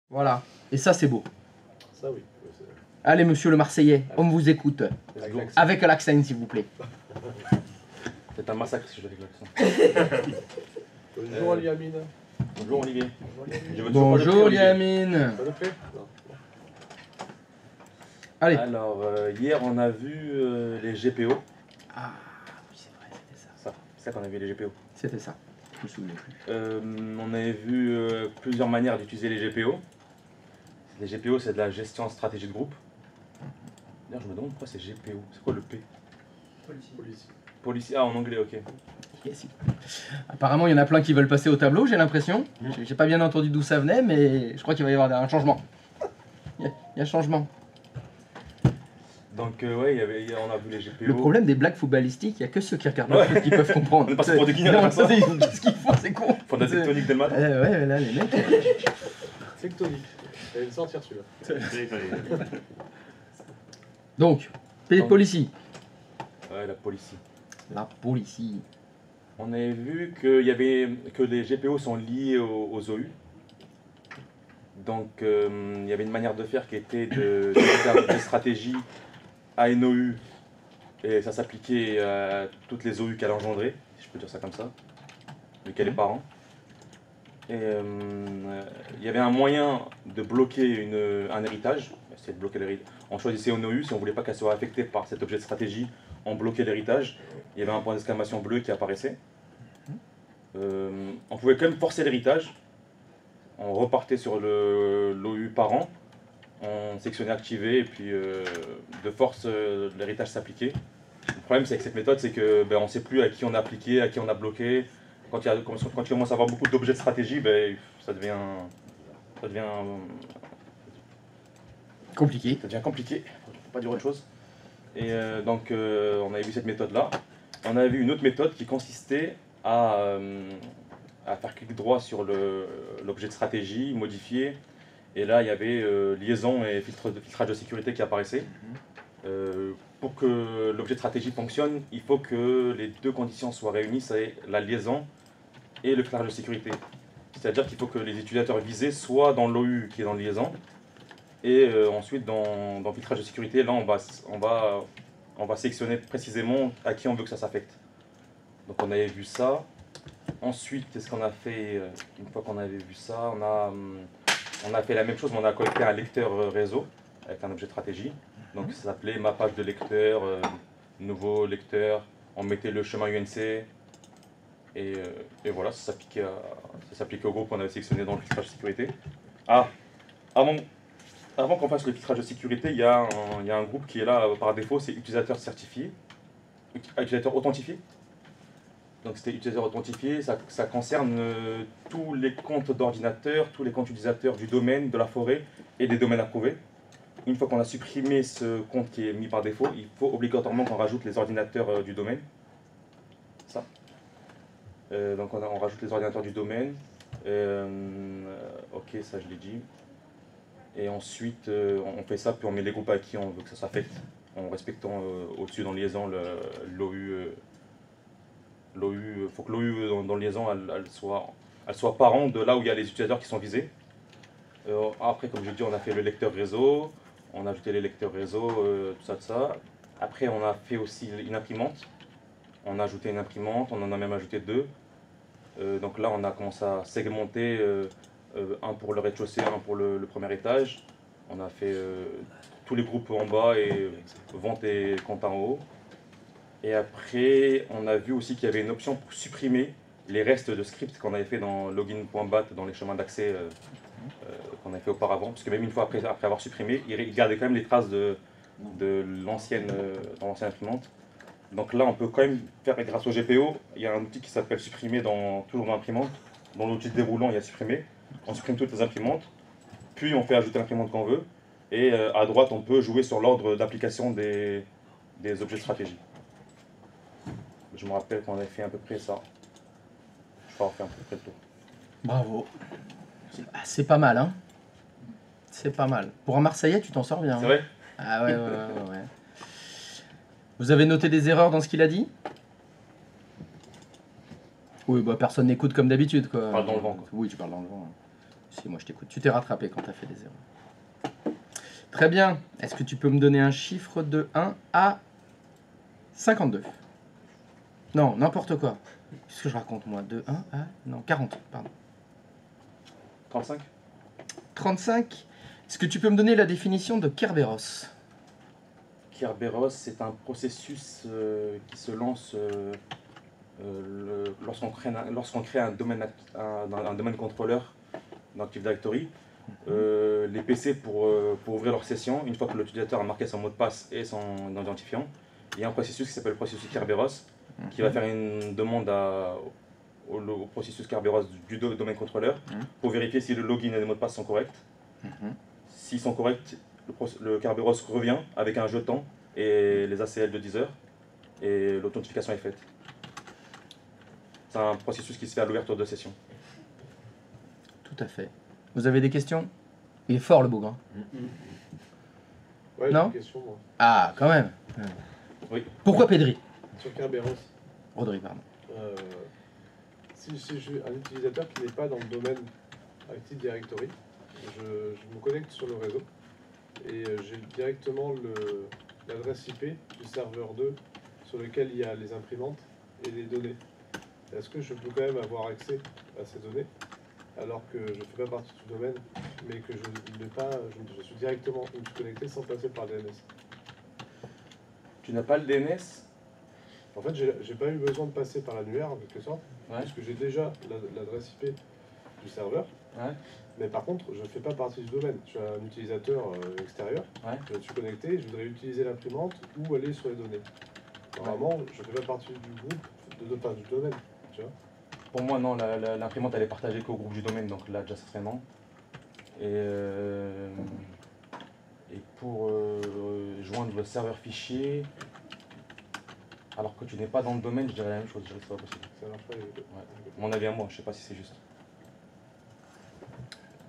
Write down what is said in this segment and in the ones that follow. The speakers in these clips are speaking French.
Voilà. Et ça, c'est beau. Ça, oui. Allez, monsieur le Marseillais, on vous écoute. Avec l'accent, s'il vous plaît. C'est un massacre si je fais avec l'accent. Bonjour, Liamine. Bonjour Olivier. Bonjour, Liamine. Pas le prêt? Non. Allez. Alors, hier, on a vu les GPO. Ah, oui, c'est vrai, c'était ça. C'est ça qu'on a vu les GPO. C'était ça. Je me souviens plus. On avait vu plusieurs manières d'utiliser les GPO. Les GPO, c'est de la gestion stratégie de groupe. D'ailleurs, je me demande pourquoi c'est GPO. C'est quoi le P? Policy. Ah, en anglais, ok. Yes. Apparemment, il y en a plein qui veulent passer au tableau, j'ai l'impression. J'ai pas bien entendu d'où ça venait, mais je crois qu'il va y avoir un changement. Il y a un changement. Donc, ouais, on a vu les GPO. Le problème des blagues footballistiques, il n'y a que ceux qui regardent le foot qui peuvent comprendre. On est passé pour des guignols. Qu'est-ce qu'ils font, c'est con. Faut de la tectonique dès le matin. Ouais, là, les mecs. Tectonique. Il va une sortir celui-là. Donc, policy. Ouais, la policy. La policy. On avait vu que les GPO sont liés aux OU. Donc, il y avait une manière de faire qui était de faire des stratégies à une OU. Et ça s'appliquait à toutes les OU qu'elle engendrait, si je peux dire ça comme ça, vu qu'elle est parent. Et il y avait un moyen de bloquer un héritage. C'était de bloquer l'héritage. On choisissait une OU, si on ne voulait pas qu'elle soit affectée par cet objet de stratégie, on bloquait l'héritage. Il y avait un point d'exclamation bleu qui apparaissait. On pouvait quand même forcer l'héritage. On repartait sur l'OU parent, on sélectionnait activer et puis de force l'héritage s'appliquait. Le problème c'est que cette méthode c'est que on ne sait plus à qui on a appliqué, à qui on a bloqué. Quand il commence à avoir beaucoup d'objets de stratégie, ça devient compliqué. Ça devient compliqué, faut pas dire autre chose. Et donc on avait vu cette méthode là. On avait vu une autre méthode qui consistait à faire clic droit sur l'objet de stratégie, modifier, et là il y avait liaison et filtrage de sécurité qui apparaissaient. Pour que l'objet de stratégie fonctionne, il faut que les deux conditions soient réunies, c'est la liaison et le filtrage de sécurité. C'est-à-dire qu'il faut que les utilisateurs visés soient dans l'OU qui est dans liaison, et ensuite dans le filtrage de sécurité, là on va sélectionner précisément à qui on veut que ça s'affecte. Donc on avait vu ça. Ensuite, qu'est-ce qu'on a fait? Une fois qu'on avait vu ça, on a fait la même chose, mais on a connecté un lecteur réseau avec un objet de stratégie. Donc ça s'appelait mappage de lecteur, nouveau lecteur, on mettait le chemin UNC, et voilà, ça s'appliquait au groupe qu'on avait sélectionné dans le filtrage de sécurité. Ah, avant qu'on fasse le filtrage de sécurité, il y a un groupe qui est là par défaut, c'est utilisateur certifié, utilisateur authentifié. Donc c'était utilisateur authentifié, ça concerne tous les comptes d'ordinateur, tous les comptes utilisateurs du domaine, de la forêt et des domaines approuvés. Une fois qu'on a supprimé ce compte qui est mis par défaut, il faut obligatoirement qu'on rajoute les ordinateurs du domaine. Ça. Donc on rajoute les ordinateurs du domaine. Ok, ça je l'ai dit. Et ensuite on fait ça, puis on met les groupes à qui on veut que ça s'affecte, en respectant au-dessus dans liaison l'OU. Il faut que l'OU dans liaison elle soit parent de là où il y a les utilisateurs qui sont visés. Après, comme j'ai dit, on a fait le lecteur réseau, on a ajouté les lecteurs réseau, tout ça. Après, on a fait aussi une imprimante. On a ajouté une imprimante, on en a même ajouté deux. Donc là, on a commencé à segmenter, un pour le rez-de-chaussée, un pour le premier étage. On a fait tous les groupes en bas et vente et compte en haut. Et après, on a vu aussi qu'il y avait une option pour supprimer les restes de script qu'on avait fait dans login.bat, dans les chemins d'accès qu'on avait fait auparavant. Parce que même une fois après avoir supprimé, il gardait quand même les traces dans l'ancienne imprimante. Donc là, on peut quand même faire, grâce au GPO, il y a un outil qui s'appelle supprimer toujours dans l'imprimante. Dans l'outil déroulant, il y a supprimer. On supprime toutes les imprimantes, puis on fait ajouter l'imprimante qu'on veut. Et à droite, on peut jouer sur l'ordre d'application des objets de stratégie. Je me rappelle qu'on avait fait à peu près ça. Je crois qu'on fait à peu près le tour. Bravo. C'est pas mal, hein. C'est pas mal. Pour un Marseillais, tu t'en sors bien. C'est vrai? Ah ouais. Vous avez noté des erreurs dans ce qu'il a dit? Oui, personne n'écoute comme d'habitude, quoi. Tu parles dans le vent, quoi. Oui, tu parles dans le vent. Si, moi je t'écoute. Tu t'es rattrapé quand tu as fait des zéros. Très bien. Est-ce que tu peux me donner un chiffre de 1 à 52? Non, n'importe quoi. Qu'est-ce que je raconte moi? De 1 à... Non, 40, pardon. 35. 35. Est-ce que tu peux me donner la définition de Kerberos? Kerberos, c'est un processus qui se lance lorsqu'on crée un domaine, un domaine contrôleur dans Active Directory. Les PC, pour ouvrir leur session, une fois que l'utilisateur a marqué son mot de passe et son identifiant, il y a un processus qui s'appelle le processus Kerberos qui va faire une demande au processus Kerberos du domaine contrôleur pour vérifier si le login et le mot de passe sont corrects. S'ils sont corrects, le Kerberos revient avec un jeton et les ACL de 10 heures et l'authentification est faite. C'est un processus qui se fait à l'ouverture de session. Tout à fait. Vous avez des questions? Il est fort le bougre. Ouais, Non? j'ai une question, moi. Ah, quand même. Oui. Pourquoi Pedri? Sur Kerberos, Rodri, pardon. si je suis un utilisateur qui n'est pas dans le domaine Active Directory, je me connecte sur le réseau et j'ai directement l'adresse IP du serveur 2 sur lequel il y a les imprimantes et les données. Est-ce que je peux quand même avoir accès à ces données alors que je ne fais pas partie du domaine, mais que je suis directement connecté sans passer par le DNS? Tu n'as pas le DNS? En fait, j'ai pas eu besoin de passer par l'annuaire en quelque sorte, puisque j'ai déjà l'adresse IP du serveur. Ouais. Mais par contre, je ne fais pas partie du domaine. Je suis un utilisateur extérieur. Ouais. Je suis connecté, je voudrais utiliser l'imprimante ou aller sur les données. Normalement, je ne fais pas partie du groupe, du domaine. Tu vois? Pour moi, non, l'imprimante elle est partagée qu'au groupe du domaine, donc là déjà ça serait non. Et pour joindre le serveur fichier, alors que tu n'es pas dans le domaine, je dirais la même chose, je dirais que c'est pas possible. Ça marche pas les deux. Ouais. Mon avis à moi, je sais pas si c'est juste.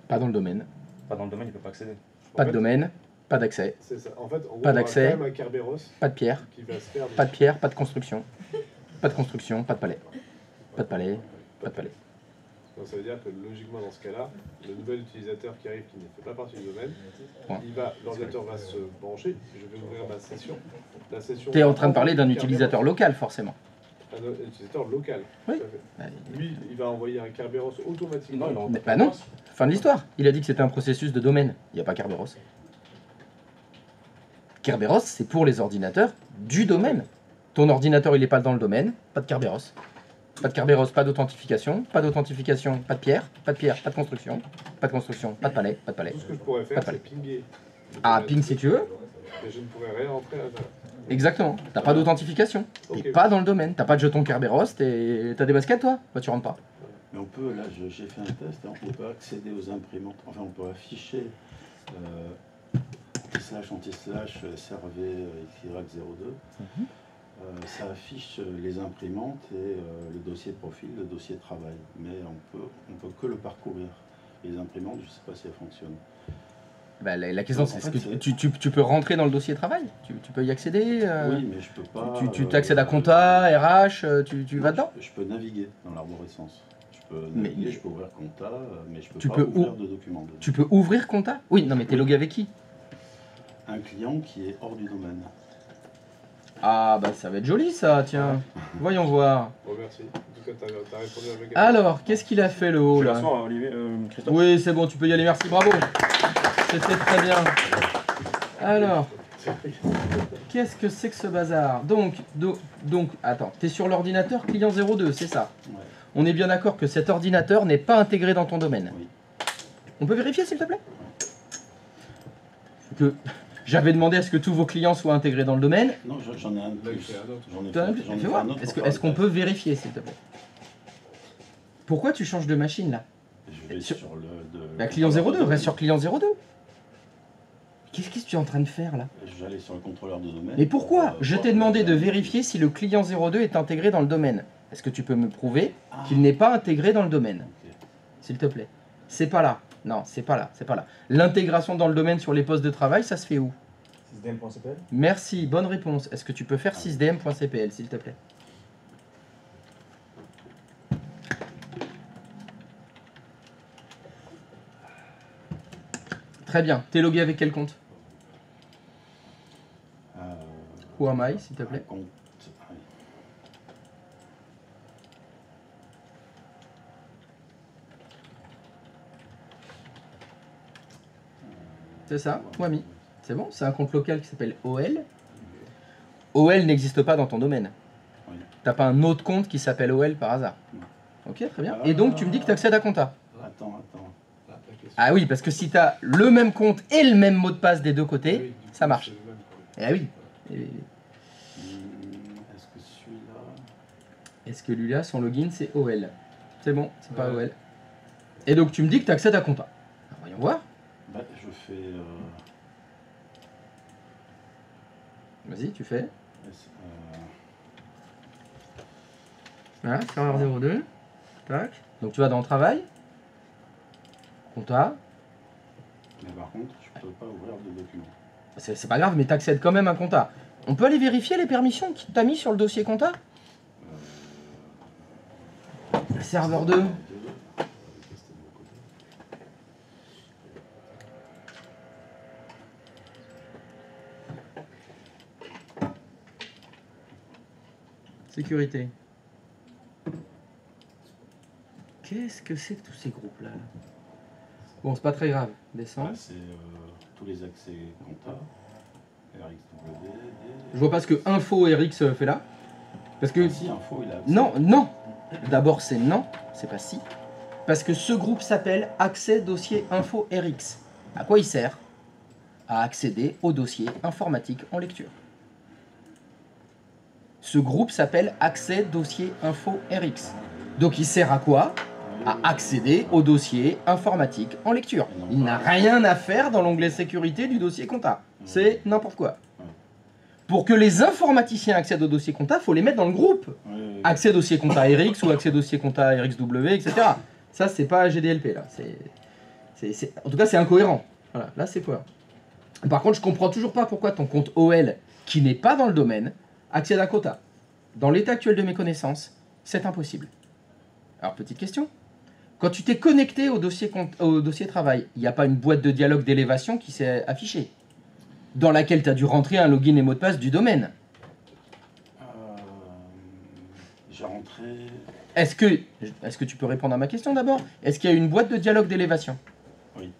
Pas dans le domaine. Pas dans le domaine, il peut pas accéder. Pas de domaine, pas d'accès. C'est ça. En fait, en gros, Pas on aura d'accès. quand même un Kerberos Pas de pierre. qui va se faire. Pas de pierre, pas de construction. Pas de construction, pas de palais. Pas de palais, pas de palais. Donc ça veut dire que logiquement dans ce cas-là, le nouvel utilisateur qui arrive, qui ne fait pas partie du domaine, Ouais. l'ordinateur va se brancher, je vais ouvrir ma session. La session. Tu es en train de parler d'un Kerberos. utilisateur local, forcément. Un utilisateur local. Oui. Tout à fait. Lui, il va envoyer un Kerberos automatiquement. Non, Bah non, fin de l'histoire. Il a dit que c'était un processus de domaine. Il n'y a pas Kerberos. Kerberos, c'est pour les ordinateurs du domaine. Ton ordinateur, il n'est pas dans le domaine, pas de Kerberos. Pas de Kerberos, pas d'authentification, pas de pierre, pas de construction, pas de construction, pas de palais, pas de palais. Tout ce que je pourrais Pas faire, de palais. c'est pinguer. Ah, ping si tu veux. Mais je ne pourrais rien rentrer à l'intérieur. Exactement. T'as pas d'authentification. T'es Ok. pas dans le domaine. T'as pas de jeton Kerberos. T'as des baskets, toi? Bah, tu rentres pas. Mais on peut, là j'ai fait un test, hein, on peut accéder aux imprimantes, enfin on peut afficher /anti/serv y02. Ça affiche les imprimantes et le dossier profil, le dossier travail. Mais on peut que le parcourir. Les imprimantes, je ne sais pas si elles fonctionnent. Bah, la question, c'est En est-ce fait, que tu peux rentrer dans le dossier travail? Tu peux y accéder Oui, mais je peux pas. Tu t'accèdes à compta, RH, tu vas dedans? Je peux naviguer dans l'arborescence. Je peux Mais- naviguer, je peux ouvrir compta, mais je peux Tu pas peux ouvrir de documents. dedans. Tu peux ouvrir compta? Oui, non, mais t'es logué avec qui? Un client qui est hors du domaine. Ah, bah ça va être joli ça, tiens. Voyons voir. Bon, merci. En tout cas, t'as répondu à ma question. Alors, qu'est-ce qu'il a fait le haut là? Bonsoir, Olivier, Christophe. Oui, c'est bon, tu peux y aller, merci, bravo. C'était très bien. Alors, qu'est-ce que c'est que ce bazar? Donc, attends, t'es sur l'ordinateur client 02, c'est ça? Ouais. On est bien d'accord que cet ordinateur n'est pas intégré dans ton domaine. Oui. On peut vérifier s'il te plaît? Que j'avais demandé à ce que tous vos clients soient intégrés dans le domaine. Non, j'en ai un de Là, il plus. fait un autre. J'en ai T'en as un fait, plus? j'en ai Fais fait voir. un autre. Est-ce qu'on peut vérifier s'il te plaît? Pourquoi tu changes de machine là? Je vais sur- sur le. Bah, client 02, reste sur client 02. Qu'est-ce que tu es en train de faire là? J'allais sur le contrôleur de domaine. Mais pourquoi? Je voir t'ai demandé de le- vérifier si le client 02 est intégré dans le domaine. Est-ce que tu peux me prouver Ah, qu'il n'est pas intégré dans le domaine? ok. S'il te plaît. C'est pas là. Non, c'est pas là. C'est pas là. L'intégration dans le domaine sur les postes de travail, ça se fait où? System.cpl. Merci, bonne réponse. Est-ce que tu peux faire 6dm.cpl, s'il te plaît? Très bien. T'es logué avec quel compte? Who am I, s'il te plaît? Compte. C'est ça, Wami. C'est bon, c'est un compte local qui s'appelle OL. OL n'existe pas dans ton domaine. Oui. T'as pas un autre compte qui s'appelle OL par hasard. Non. Ok, très bien. Et donc tu me dis que tu accèdes à Compta. Attends. La question. Ah oui, parce que si tu as le même compte et le même mot de passe des deux côtés, Oui, du coup, ça marche. c'est le même problème. Eh oui. Est-ce que celui-là... Est-ce que lui là, son login c'est OL? C'est bon, c'est pas Ouais. OL. Et donc tu me dis que tu accèdes à Compta. Alors, voyons voir. Bah, je fais... Vas-y, tu fais. S- Voilà, serveur 02. Tac. Donc tu vas dans Travail. Compta. Mais par contre, je peux pas ouvrir de document. C'est pas grave, mais tu accèdes quand même à Compta. On peut aller vérifier les permissions que tu as mis sur le dossier Compta? Serveur 2. Je vais tester de mon côté. Sécurité. Qu'est-ce que c'est que tous ces groupes-là là? Bon, c'est pas très grave. Descends. Là, c'est tous les accès compta, RXW, Je vois pas ce que Info RX fait là. Parce que... Si, info, il a accès. Non, non. D'abord, c'est non. C'est pas si. Parce que ce groupe s'appelle Accès Dossier Info RX. À quoi il sert? À accéder au dossier informatique en lecture. Ce groupe s'appelle Accès Dossier Info RX. Donc il sert à quoi? À accéder au dossier informatique en lecture. Il n'a rien à faire dans l'onglet sécurité du dossier compta. C'est n'importe quoi. Pour que les informaticiens accèdent au dossier compta, il faut les mettre dans le groupe. Accès dossier compta RX ou accès dossier compta RXW, etc. Ça, c'est pas GDLP là. En tout cas, c'est incohérent. Voilà, là, c'est quoi? Par contre, je comprends toujours pas pourquoi ton compte OL, qui n'est pas dans le domaine, accède à compta. Dans l'état actuel de mes connaissances, c'est impossible. Alors, petite question. Quand tu t'es connecté au dossier travail, il n'y a pas une boîte de dialogue d'élévation qui s'est affichée, dans laquelle tu as dû rentrer un login et mot de passe du domaine. J'ai rentré... Est-ce que tu peux répondre à ma question d'abord? Est-ce qu'il y a une boîte de dialogue d'élévation? Oui.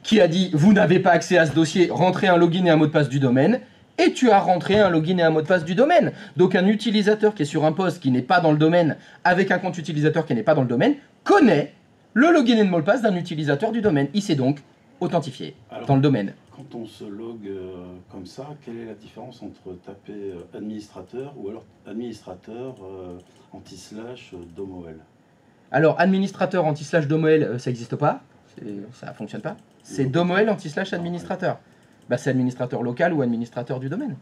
Qui a dit, vous n'avez pas accès à ce dossier, rentrez un login et un mot de passe du domaine, et tu as rentré un login et un mot de passe du domaine. Donc un utilisateur qui est sur un poste qui n'est pas dans le domaine, avec un compte utilisateur qui n'est pas dans le domaine, connaît le login et le mot de passe d'un utilisateur du domaine. Il s'est donc authentifié dans le domaine. Quand on se log comme ça, quelle est la différence entre taper administrateur ou alors administrateur anti-slash domol? Alors, administrateur anti-slash domol, ça n'existe pas, ça fonctionne pas. C'est domol anti-slash administrateur. Bah, c'est administrateur local ou administrateur du domaine.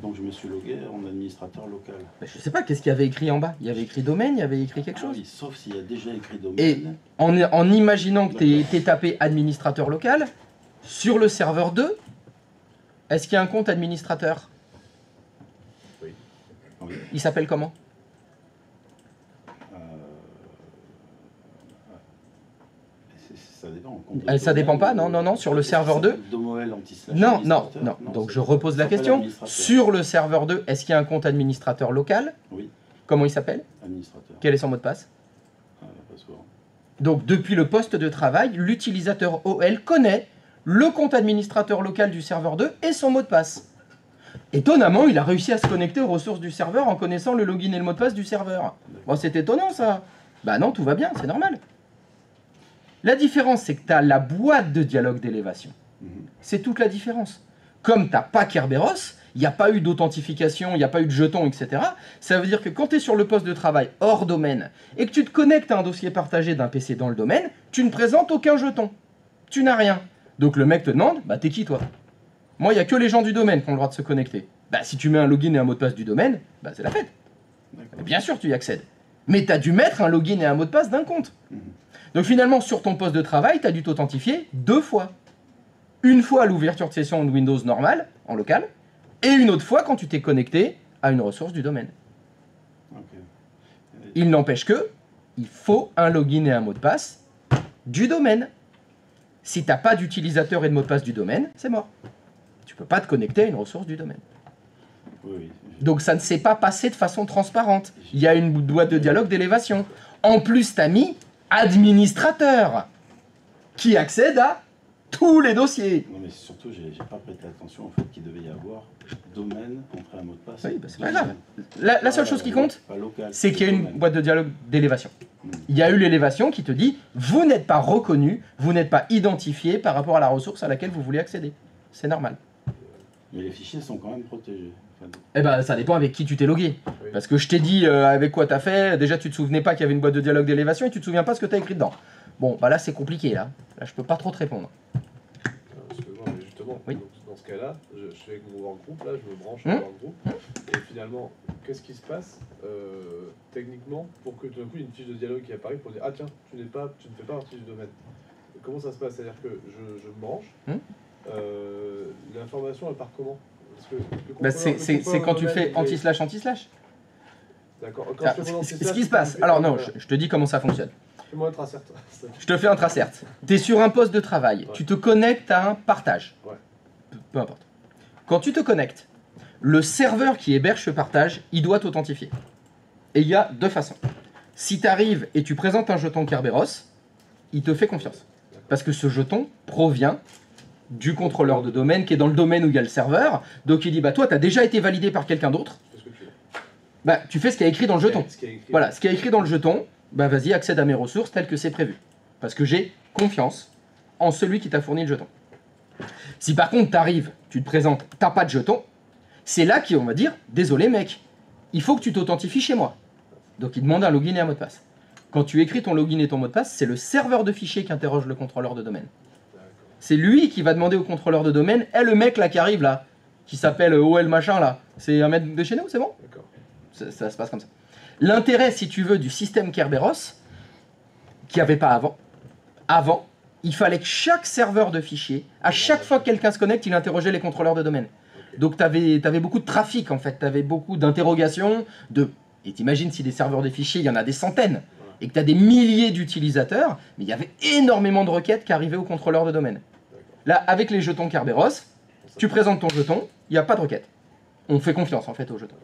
Donc je me suis logué en administrateur local. Bah, je sais pas, qu'est-ce qu'il y avait écrit en bas? Il y avait écrit domaine, il y avait écrit quelque chose. Oui, sauf s'il y a déjà écrit domaine. Et en imaginant que tu es tapé administrateur local, sur le serveur 2, est-ce qu'il y a un compte administrateur? Oui. Oui. Il s'appelle comment? Ça dépend. Ça dépend pas, non, sur le serveur 2. Domol anti-slash Non. administrateur. Donc je repose la question. Administrateur. Sur le serveur 2, est-ce qu'il y a un compte administrateur local? Oui, Comment il s'appelle? administrateur. Quel est son mot de passe? Password. Donc depuis le poste de travail, l'utilisateur OL connaît le compte administrateur local du serveur 2 et son mot de passe. Étonnamment, il a réussi à se connecter aux ressources du serveur en connaissant le login et le mot de passe du serveur. Bon, c'est étonnant ça. Bah non, tout va bien, c'est normal. La différence, c'est que tu as la boîte de dialogue d'élévation. C'est toute la différence. Comme tu n'as pas Kerberos, il n'y a pas eu d'authentification, il n'y a pas eu de jetons, etc. Ça veut dire que quand tu es sur le poste de travail hors domaine et que tu te connectes à un dossier partagé d'un PC dans le domaine, tu ne présentes aucun jeton. Tu n'as rien. Donc le mec te demande, bah t'es qui toi? Moi, il n'y a que les gens du domaine qui ont le droit de se connecter. Bah si tu mets un login et un mot de passe du domaine, bah c'est la fête. Et bien sûr, tu y accèdes. Mais tu as dû mettre un login et un mot de passe d'un compte. Donc finalement, sur ton poste de travail, tu as dû t'authentifier 2 fois. Une fois à l'ouverture de session de Windows normale, en local, et une autre fois quand tu t'es connecté à une ressource du domaine. Il n'empêche que, il faut un login et un mot de passe du domaine. Si tu n'as pas d'utilisateur et de mot de passe du domaine, c'est mort. Tu ne peux pas te connecter à une ressource du domaine. Oui, oui. Donc ça ne s'est pas passé de façon transparente. Il y a une boîte de dialogue d'élévation. En plus, tu as mis administrateur qui accède à tous les dossiers. Non, mais surtout, j'ai pas prêté attention au fait qu'il devait y avoir domaine, entrée un mot de passe. Oui, bah, c'est pas grave. La seule chose qui compte, Pas local, c'est qu'il y a une domaine. boîte de dialogue d'élévation. Il y a eu l'élévation qui te dit « Vous n'êtes pas reconnu, vous n'êtes pas identifié par rapport à la ressource à laquelle vous voulez accéder. » C'est normal. Mais les fichiers sont quand même protégés. Enfin, Eh ben, ça dépend avec qui tu t'es logué. Oui. Parce que je t'ai dit avec quoi t'as fait, déjà tu te souvenais pas qu'il y avait une boîte de dialogue d'élévation et tu te souviens pas ce que t'as écrit dedans. Bon, bah là c'est compliqué là. Là je peux pas trop te répondre. Excuse-moi, mais justement, Oui. donc, dans ce cas-là, je suis avec mon workgroup, là, je me branche Hum. au workgroup, et finalement, qu'est-ce qui se passe techniquement pour que tout d'un coup, il y ait une fiche de dialogue qui apparaît pour dire ah tiens, tu ne fais pas partie du domaine. Comment ça se passe? C'est-à-dire que je me branche, Hum. l'information elle part comment? Parce que le Bah, contrôleur- c'est quand tu domaine, fais il est- anti-slash. D'accord. Quand Ah, je fais mon ce anti-slash, qui se passe, fais- alors non, voilà. je te dis comment ça fonctionne. Fais-moi un tracert. Je te fais un tracert. Tu es sur un poste de travail, Ouais. tu te connectes à un partage. Ouais. Peu importe. Quand tu te connectes, le serveur qui héberge ce partage, il doit t'authentifier. Et il y a deux façons. Si tu arrives et tu présentes un jeton Kerberos, il te fait confiance. Parce que ce jeton provient du contrôleur de domaine qui est dans le domaine où il y a le serveur. Donc il dit, bah toi, tu as déjà été validé par quelqu'un d'autre. Fais ce que tu veux. Bah tu fais ce qu'il y a écrit dans le jeton. Ce qui est écrit. Voilà, ce qui est écrit dans le jeton, bah vas-y, accède à mes ressources telles que c'est prévu. Parce que j'ai confiance en celui qui t'a fourni le jeton. Si par contre t'arrives, tu te présentes, t'as pas de jeton, c'est là qu'on va dire, désolé mec, il faut que tu t'authentifies chez moi. Donc il demande un login et un mot de passe. Quand tu écris ton login et ton mot de passe, c'est le serveur de fichiers qui interroge le contrôleur de domaine. D'accord. C'est lui qui va demander au contrôleur de domaine, le mec là qui arrive là, qui s'appelle OL machin là, c'est un mec de chez nous, c'est bon? D'accord. Ça se passe comme ça. L'intérêt, si tu veux, du système Kerberos, qu'il n'y avait pas avant, il fallait que chaque serveur de fichiers, à chaque fois que quelqu'un se connecte, il interrogeait les contrôleurs de domaine. Ok. Donc tu avais beaucoup de trafic en fait, tu avais beaucoup d'interrogations, et t'imagines si des serveurs de fichiers, il y en a des centaines, et que tu as des milliers d'utilisateurs, mais il y avait énormément de requêtes qui arrivaient au contrôleur de domaine. D'accord. Là, avec les jetons Kerberos, tu présentes ton jeton, il n'y a pas de requête. On fait confiance en fait au jeton.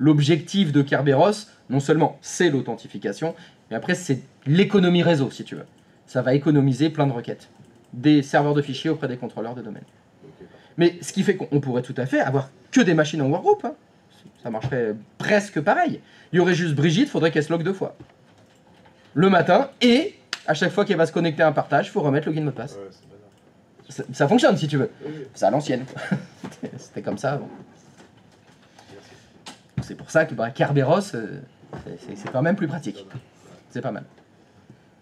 L'objectif de Kerberos, non seulement c'est l'authentification, mais après c'est l'économie réseau si tu veux. Ça va économiser plein de requêtes. Des serveurs de fichiers auprès des contrôleurs de domaine. Ok. Mais ce qui fait qu'on pourrait tout à fait avoir que des machines en workgroup. Hein. Ça marcherait presque pareil. Il y aurait juste Brigitte, faudrait qu'elle se log 2 fois. Le matin, et à chaque fois qu'elle va se connecter à un partage, il faut remettre login mot de passe. Ouais, c'est banal. Ça fonctionne si tu veux. Oui, oui. C'est à l'ancienne. C'était comme ça avant. Merci. C'est pour ça que Kerberos, c'est quand même plus pratique. C'est pas mal.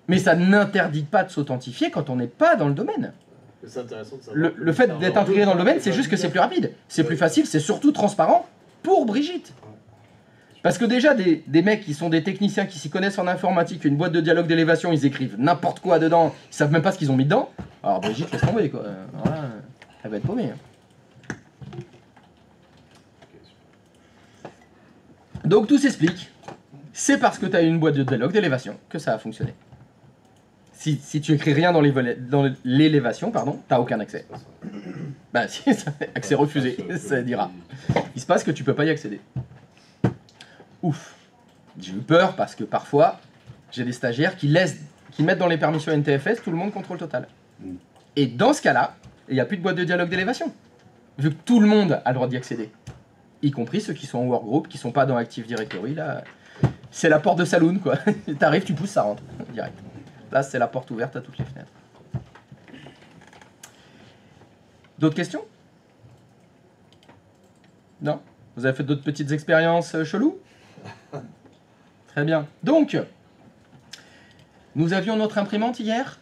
Mais ça n'interdit pas de s'authentifier quand on n'est pas dans le domaine. Mais c'est intéressant de savoir. Le fait d'être intégré dans le domaine, c'est juste que c'est plus rapide. C'est plus facile, c'est surtout transparent pour Brigitte. Parce que déjà, des mecs qui sont des techniciens qui s'y connaissent en informatique, une boîte de dialogue d'élévation, ils écrivent n'importe quoi dedans, ils savent même pas ce qu'ils ont mis dedans. Alors Brigitte, laisse tomber quoi. Voilà, elle va être paumée. Hein. Ok, super. Donc tout s'explique. C'est parce que tu as une boîte de dialogue d'élévation que ça a fonctionné. Si tu écris rien dans l'élévation, pardon, t'as aucun accès. C'est pas ça. Bah si, accès refusé, ça dira. Il se passe que tu peux pas y accéder. Ouf. J'ai eu peur parce que parfois, j'ai des stagiaires qui mettent dans les permissions NTFS tout le monde contrôle total. Et dans ce cas-là, il n'y a plus de boîte de dialogue d'élévation. Vu que tout le monde a le droit d'y accéder. Y compris ceux qui sont en workgroup, qui sont pas dans Active Directory, là, c'est la porte de saloon quoi. T'arrives, tu pousses, ça rentre, direct. Là, c'est la porte ouverte à toutes les fenêtres. D'autres questions? Non? Vous avez fait d'autres petites expériences cheloues? Très bien. Donc, nous avions notre imprimante hier.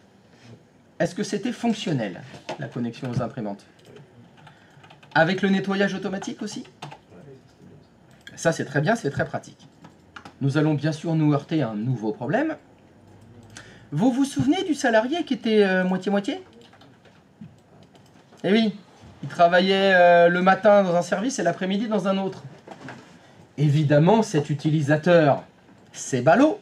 Est-ce que c'était fonctionnel, la connexion aux imprimantes? Avec le nettoyage automatique aussi? Ça, c'est très bien, c'est très pratique. Nous allons bien sûr nous heurter à un nouveau problème. Vous vous souvenez du salarié qui était moitié-moitié? Eh oui, il travaillait le matin dans un service et l'après-midi dans un autre. Évidemment, cet utilisateur, c'est ballot.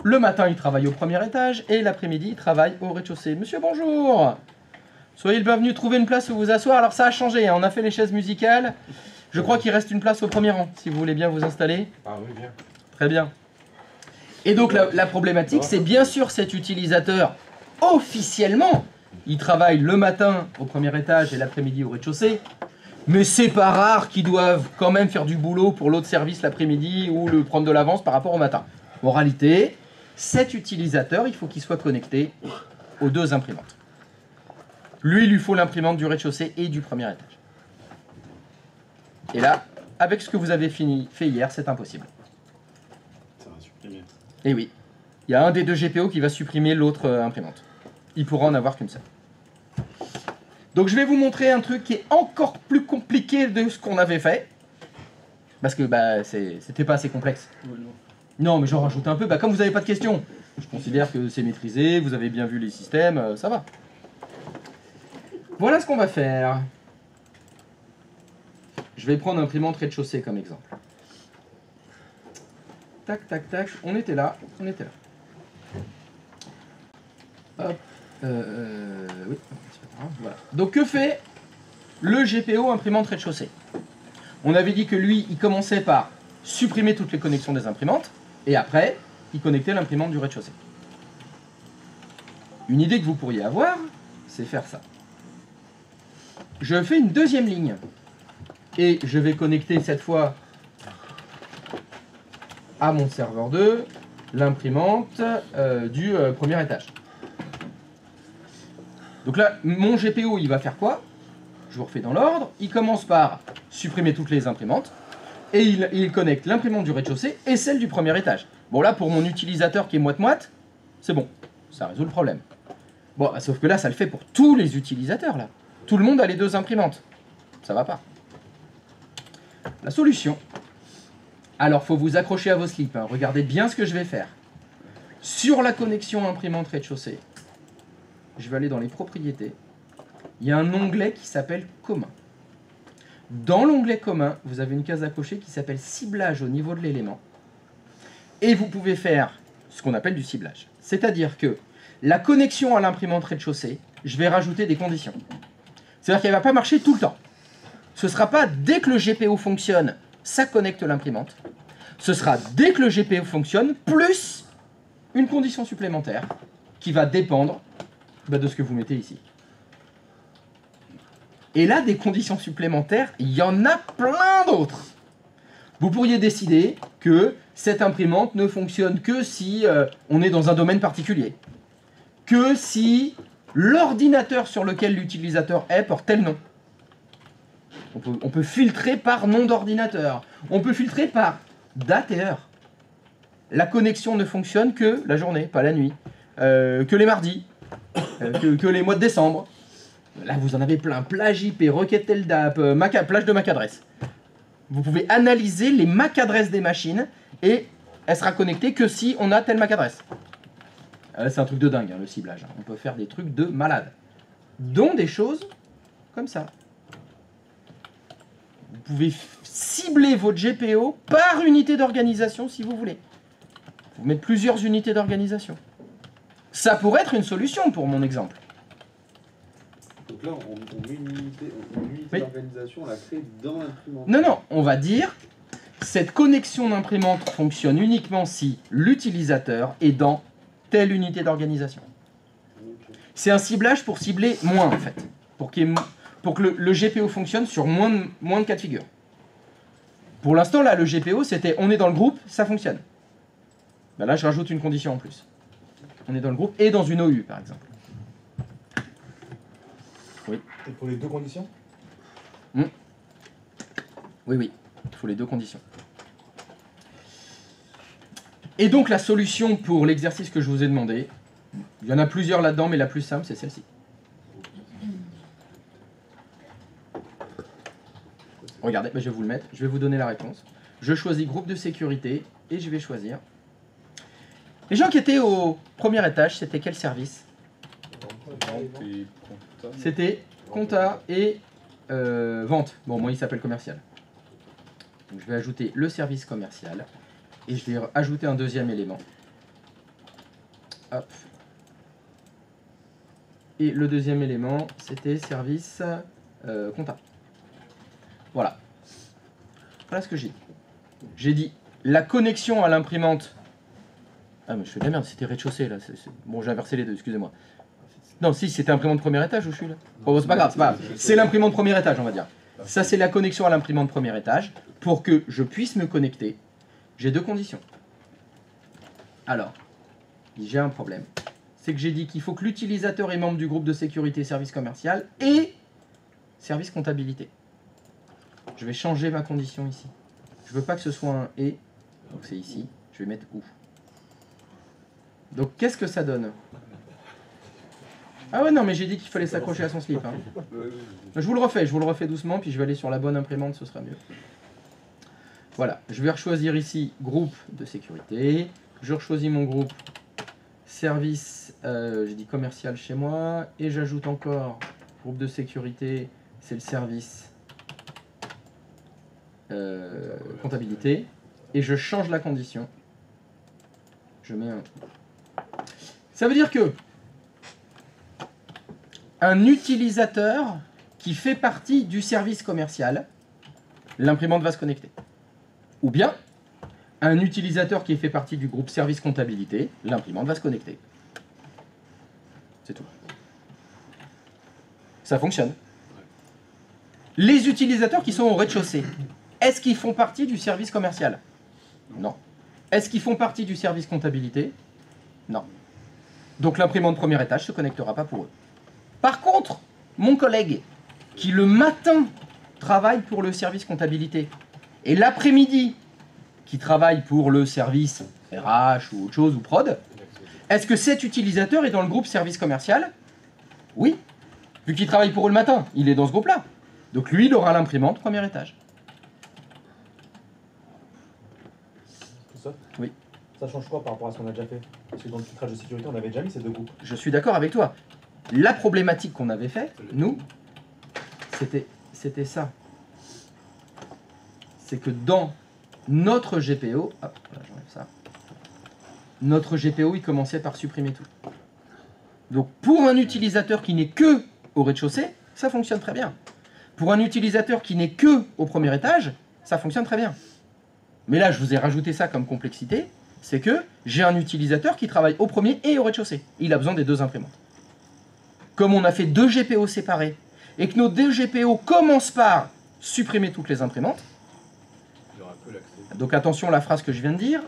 Le matin, il travaille au premier étage et l'après-midi, il travaille au rez-de-chaussée. Monsieur, bonjour! Soyez le bienvenu, trouvez une place où vous asseoir. Alors ça a changé, hein, on a fait les chaises musicales. Je crois qu'il reste une place au premier rang, si vous voulez bien vous installer. Ah oui, bien. Très bien. Et donc la problématique, c'est bien sûr cet utilisateur, officiellement, il travaille le matin au premier étage et l'après-midi au rez-de-chaussée, mais c'est pas rare qu'ils doivent quand même faire du boulot pour l'autre service l'après-midi ou le prendre de l'avance par rapport au matin. Moralité, cet utilisateur, il faut qu'il soit connecté aux deux imprimantes. Lui, il lui faut l'imprimante du rez-de-chaussée et du premier étage. Et là, avec ce que vous avez fait hier, c'est impossible. Ça va supprimer. Et oui, il y a un des deux GPO qui va supprimer l'autre imprimante. Il pourra en avoir qu'une seule. Donc je vais vous montrer un truc qui est encore plus compliqué de ce qu'on avait fait. Parce que bah, c'était pas assez complexe. Non, mais j'en rajoute un peu. Bah, comme vous n'avez pas de questions, je considère que c'est maîtrisé, vous avez bien vu les systèmes, ça va. Voilà ce qu'on va faire. Je vais prendre imprimante rez-de-chaussée comme exemple. Tac, tac, tac. On était là. Hop. Oui, c'est pas grave. Voilà. Donc que fait le GPO imprimante rez-de-chaussée? On avait dit que lui, il commençait par supprimer toutes les connexions des imprimantes, et après, il connectait l'imprimante du rez-de-chaussée. Une idée que vous pourriez avoir, c'est faire ça. Je fais une deuxième ligne, et je vais connecter cette fois à mon serveur 2 l'imprimante du premier étage. Donc là, mon GPO, il va faire quoi? Je vous refais dans l'ordre. Il commence par supprimer toutes les imprimantes, et il connecte l'imprimante du rez-de-chaussée et celle du premier étage. Bon là, pour mon utilisateur qui est moite-moite, c'est bon, ça résout le problème. Bon, sauf que là, ça le fait pour tous les utilisateurs, là. Tout le monde a les deux imprimantes. Ça va pas. La solution. Alors, faut vous accrocher à vos slips, hein. Regardez bien ce que je vais faire. Sur la connexion imprimante rez-de-chaussée, je vais aller dans les propriétés. Il y a un onglet qui s'appelle commun. Dans l'onglet commun, vous avez une case à cocher qui s'appelle ciblage au niveau de l'élément. Et vous pouvez faire ce qu'on appelle du ciblage. C'est-à-dire que la connexion à l'imprimante rez-de-chaussée, je vais rajouter des conditions. C'est-à-dire qu'elle ne va pas marcher tout le temps. Ce ne sera pas dès que le GPO fonctionne, ça connecte l'imprimante. Ce sera dès que le GPO fonctionne, plus une condition supplémentaire qui va dépendre de ce que vous mettez ici. Et là, des conditions supplémentaires, il y en a plein d'autres. Vous pourriez décider que cette imprimante ne fonctionne que si on est dans un domaine particulier. Que si l'ordinateur sur lequel l'utilisateur est porte tel nom. On peut filtrer par nom d'ordinateur. On peut filtrer par date et heure. La connexion ne fonctionne que la journée, pas la nuit. Que les mardis. Que les mois de décembre. Là, vous en avez plein. Plage IP, requête LDAP, plage de MAC adresse. Vous pouvez analyser les MAC adresses des machines et elle sera connectée que si on a telle MAC adresse. C'est un truc de dingue, hein, le ciblage. On peut faire des trucs de malade. Dont des choses comme ça. Vous pouvez cibler votre GPO par unité d'organisation si vous voulez. Vous mettre plusieurs unités d'organisation. Ça pourrait être une solution pour mon exemple. Donc là, on met une unité Oui. d'organisation, on la crée dans l'imprimante. Non, on va dire, cette connexion d'imprimante fonctionne uniquement si l'utilisateur est dans telle unité d'organisation. Ok. C'est un ciblage pour cibler moins, en fait. Pour que le GPO fonctionne sur moins de cas de figure. Pour l'instant, là, le GPO, c'était on est dans le groupe, ça fonctionne. Ben là, je rajoute une condition en plus. On est dans le groupe et dans une OU, par exemple. Oui. Et pour les deux conditions? Oui, il faut les deux conditions. Et donc la solution pour l'exercice que je vous ai demandé, il y en a plusieurs là-dedans, mais la plus simple, c'est celle-ci. Regardez, je vais vous le mettre, je vais vous donner la réponse. Je choisis groupe de sécurité et je vais choisir. Les gens qui étaient au premier étage, c'était quel service? C'était compta et vente. Bon, moi, il s'appelle commercial. Donc, je vais ajouter le service commercial. Et je vais ajouter un deuxième élément. Hop. Et le deuxième élément, c'était service comptable. Voilà. Voilà ce que j'ai dit. J'ai dit la connexion à l'imprimante. Ah, mais je fais de la merde, c'était rez-de-chaussée là. Bon, j'ai inversé les deux, excusez-moi. Non, si, c'était imprimante premier étage où je suis là. Bon, c'est pas grave, c'est pas grave. C'est l'imprimante premier étage, on va dire. Ça, c'est la connexion à l'imprimante premier étage. Pour que je puisse me connecter, j'ai deux conditions. Alors, j'ai un problème. C'est que j'ai dit qu'il faut que l'utilisateur est membre du groupe de sécurité service commercial et service comptabilité. Je vais changer ma condition ici. Je veux pas que ce soit un « et », donc c'est ici. Je vais mettre « ou ». Donc, qu'est-ce que ça donne? Ah ouais, non, mais j'ai dit qu'il fallait s'accrocher à son slip. Hein. Je vous le refais doucement, puis je vais aller sur la bonne imprimante, ce sera mieux. Voilà, je vais choisir ici groupe de sécurité. Je choisis mon groupe service, j'ai dit commercial chez moi, et j'ajoute encore groupe de sécurité, c'est le service comptabilité, et je change la condition. Je mets un... Ça veut dire que un utilisateur qui fait partie du service commercial, l'imprimante va se connecter. Ou bien, un utilisateur qui fait partie du groupe service comptabilité, l'imprimante va se connecter. C'est tout. Ça fonctionne. Les utilisateurs qui sont au rez-de-chaussée, est-ce qu'ils font partie du service commercial? Non. Est-ce qu'ils font partie du service comptabilité? Non. Donc l'imprimante premier étage ne se connectera pas pour eux. Par contre, mon collègue, qui le matin travaille pour le service comptabilité, et l'après-midi, qui travaille pour le service RH ou autre chose, ou prod, est-ce que cet utilisateur est dans le groupe service commercial? Oui. Vu qu'il travaille pour eux le matin, il est dans ce groupe-là. Donc lui, il aura l'imprimante premier étage. Tout ça? Oui. Ça change quoi par rapport à ce qu'on a déjà fait? Parce que dans le filtrage de sécurité, on avait déjà mis ces deux groupes. Je suis d'accord avec toi. La problématique qu'on avait fait, nous, c'était ça. C'est que dans notre GPO, hop, là, j'enlève ça. Notre GPO, il commençait par supprimer tout. Donc pour un utilisateur qui n'est que au rez-de-chaussée, ça fonctionne très bien. Pour un utilisateur qui n'est que au premier étage, ça fonctionne très bien. Mais là, je vous ai rajouté ça comme complexité, c'est que j'ai un utilisateur qui travaille au premier et au rez-de-chaussée. Il a besoin des deux imprimantes. Comme on a fait deux GPO séparés, et que nos deux GPO commencent par supprimer toutes les imprimantes, donc attention à la phrase que je viens de dire,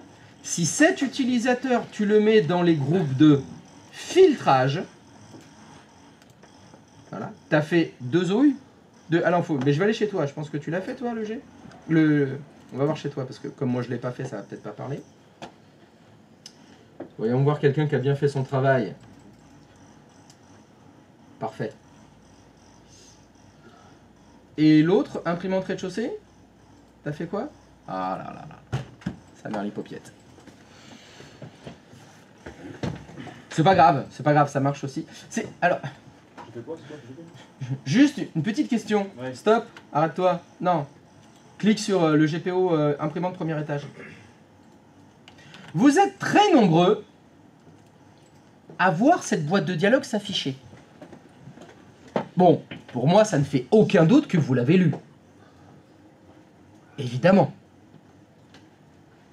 si cet utilisateur, tu le mets dans les groupes de filtrage, voilà, tu as fait deux OU, alors mais je vais aller chez toi, je pense que tu l'as fait toi le G, on va voir chez toi, parce que comme moi je ne l'ai pas fait, ça va peut-être pas parler. Voyons voir quelqu'un qui a bien fait son travail. Parfait. Et l'autre, imprimante rez-de-chaussée, t'as fait quoi? Ah là là là, ça mère les paupiètes. C'est pas grave, ça marche aussi. Alors, juste une petite question. Ouais. Stop, arrête-toi. Non, clique sur le GPO imprimante premier étage. Vous êtes très nombreux à voir cette boîte de dialogue s'afficher. Bon, pour moi, ça ne fait aucun doute que vous l'avez lu. Évidemment.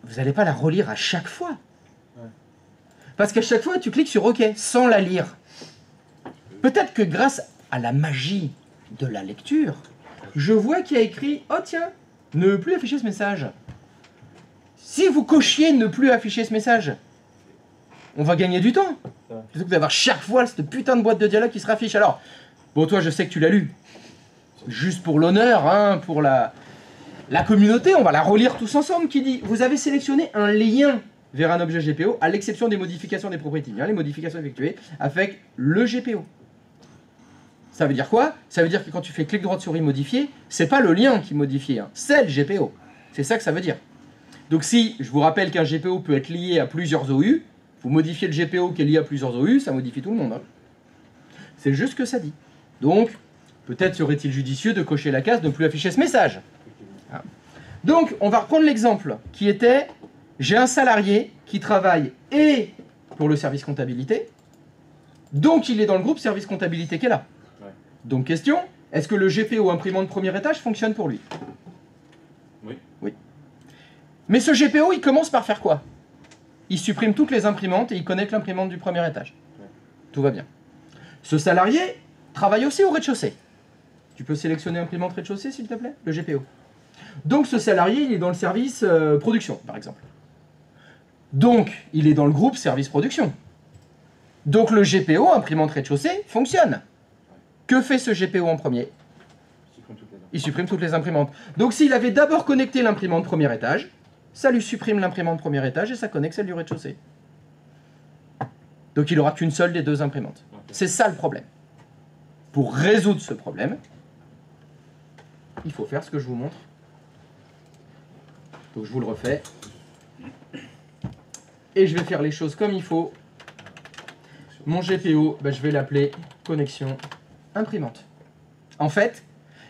Vous n'allez pas la relire à chaque fois. Ouais. Parce qu'à chaque fois, tu cliques sur OK, sans la lire. Peut-être que grâce à la magie de la lecture, je vois qu'il y a écrit « Oh tiens, ne plus afficher ce message ». Si vous cochiez « Ne plus afficher ce message », on va gagner du temps. Ouais. Plutôt que d'avoir chaque fois cette putain de boîte de dialogue qui se raffiche. Alors, bon, toi, je sais que tu l'as lu. Juste pour l'honneur, hein, pour la communauté, on va la relire tous ensemble, qui dit « Vous avez sélectionné un lien vers un objet GPO, à l'exception des modifications des propriétés. Les modifications effectuées avec le GPO. » Ça veut dire quoi? Ça veut dire que quand tu fais clic droit de souris modifier, c'est pas le lien qui est modifié, hein, c'est le GPO. C'est ça que ça veut dire. Donc si, je vous rappelle qu'un GPO peut être lié à plusieurs OU, vous modifiez le GPO qui est lié à plusieurs OU, ça modifie tout le monde. Hein. C'est juste ce que ça dit. Donc, peut-être serait-il judicieux de cocher la case, de ne plus afficher ce message. Hein. Donc, on va reprendre l'exemple qui était, j'ai un salarié qui travaille et pour le service comptabilité, Donc il est dans le groupe service comptabilité qui est là. Ouais. Donc question, est-ce que le GPO imprimante premier étage fonctionne pour lui? Oui. Oui. Mais ce GPO, il commence par faire quoi? Il supprime toutes les imprimantes et il connecte l'imprimante du premier étage. Ouais. Tout va bien. Ce salarié travaille aussi au rez-de-chaussée. Tu peux sélectionner imprimante rez-de-chaussée, s'il te plaît? Le GPO. Donc ce salarié, il est dans le service production, par exemple. Donc, il est dans le groupe service production. Donc le GPO, imprimante rez-de-chaussée, fonctionne. Que fait ce GPO en premier? Il supprime toutes les imprimantes. Donc s'il avait d'abord connecté l'imprimante premier étage, ça lui supprime l'imprimante premier étage et ça connecte celle du rez-de-chaussée. Donc il n'aura qu'une seule des deux imprimantes. C'est ça le problème. Pour résoudre ce problème, il faut faire ce que je vous montre. Donc je vous le refais. Et je vais faire les choses comme il faut. Mon GPO, je vais l'appeler connexion imprimante. En fait,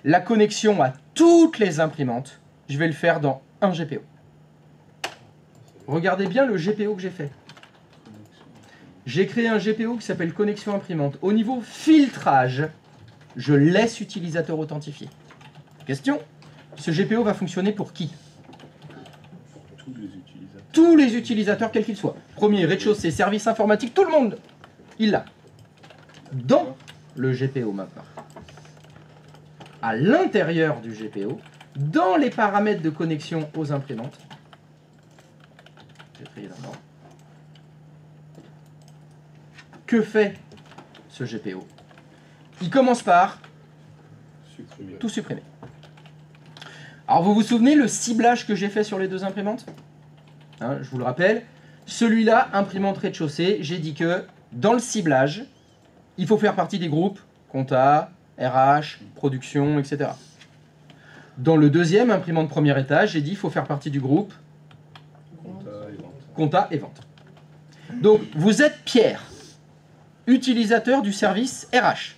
la connexion à toutes les imprimantes, je vais le faire dans un GPO. Regardez bien le GPO que j'ai fait. J'ai créé un GPO qui s'appelle connexion imprimante. Au niveau filtrage, je laisse utilisateur authentifié. Question, ce GPO va fonctionner pour qui? Tous les utilisateurs. Tous les utilisateurs, quels qu'ils soient. Premier, rez-de-chaussée, service informatique, tout le monde, il l'a. Dans le GPO maintenant. À l'intérieur du GPO, dans les paramètres de connexion aux imprimantes, j'ai trié d'abord. Que fait ce GPO? Il commence par Supprimer. tout supprimer. Alors vous vous souvenez le ciblage que j'ai fait sur les deux imprimantes? Hein, je vous le rappelle. Celui-là, imprimante rez-de-chaussée, j'ai dit que dans le ciblage, il faut faire partie des groupes compta, RH, production, etc. Dans le deuxième, imprimante premier étage, j'ai dit qu'il faut faire partie du groupe Compta et vente. compta et vente. Donc vous êtes Pierre, utilisateur du service RH.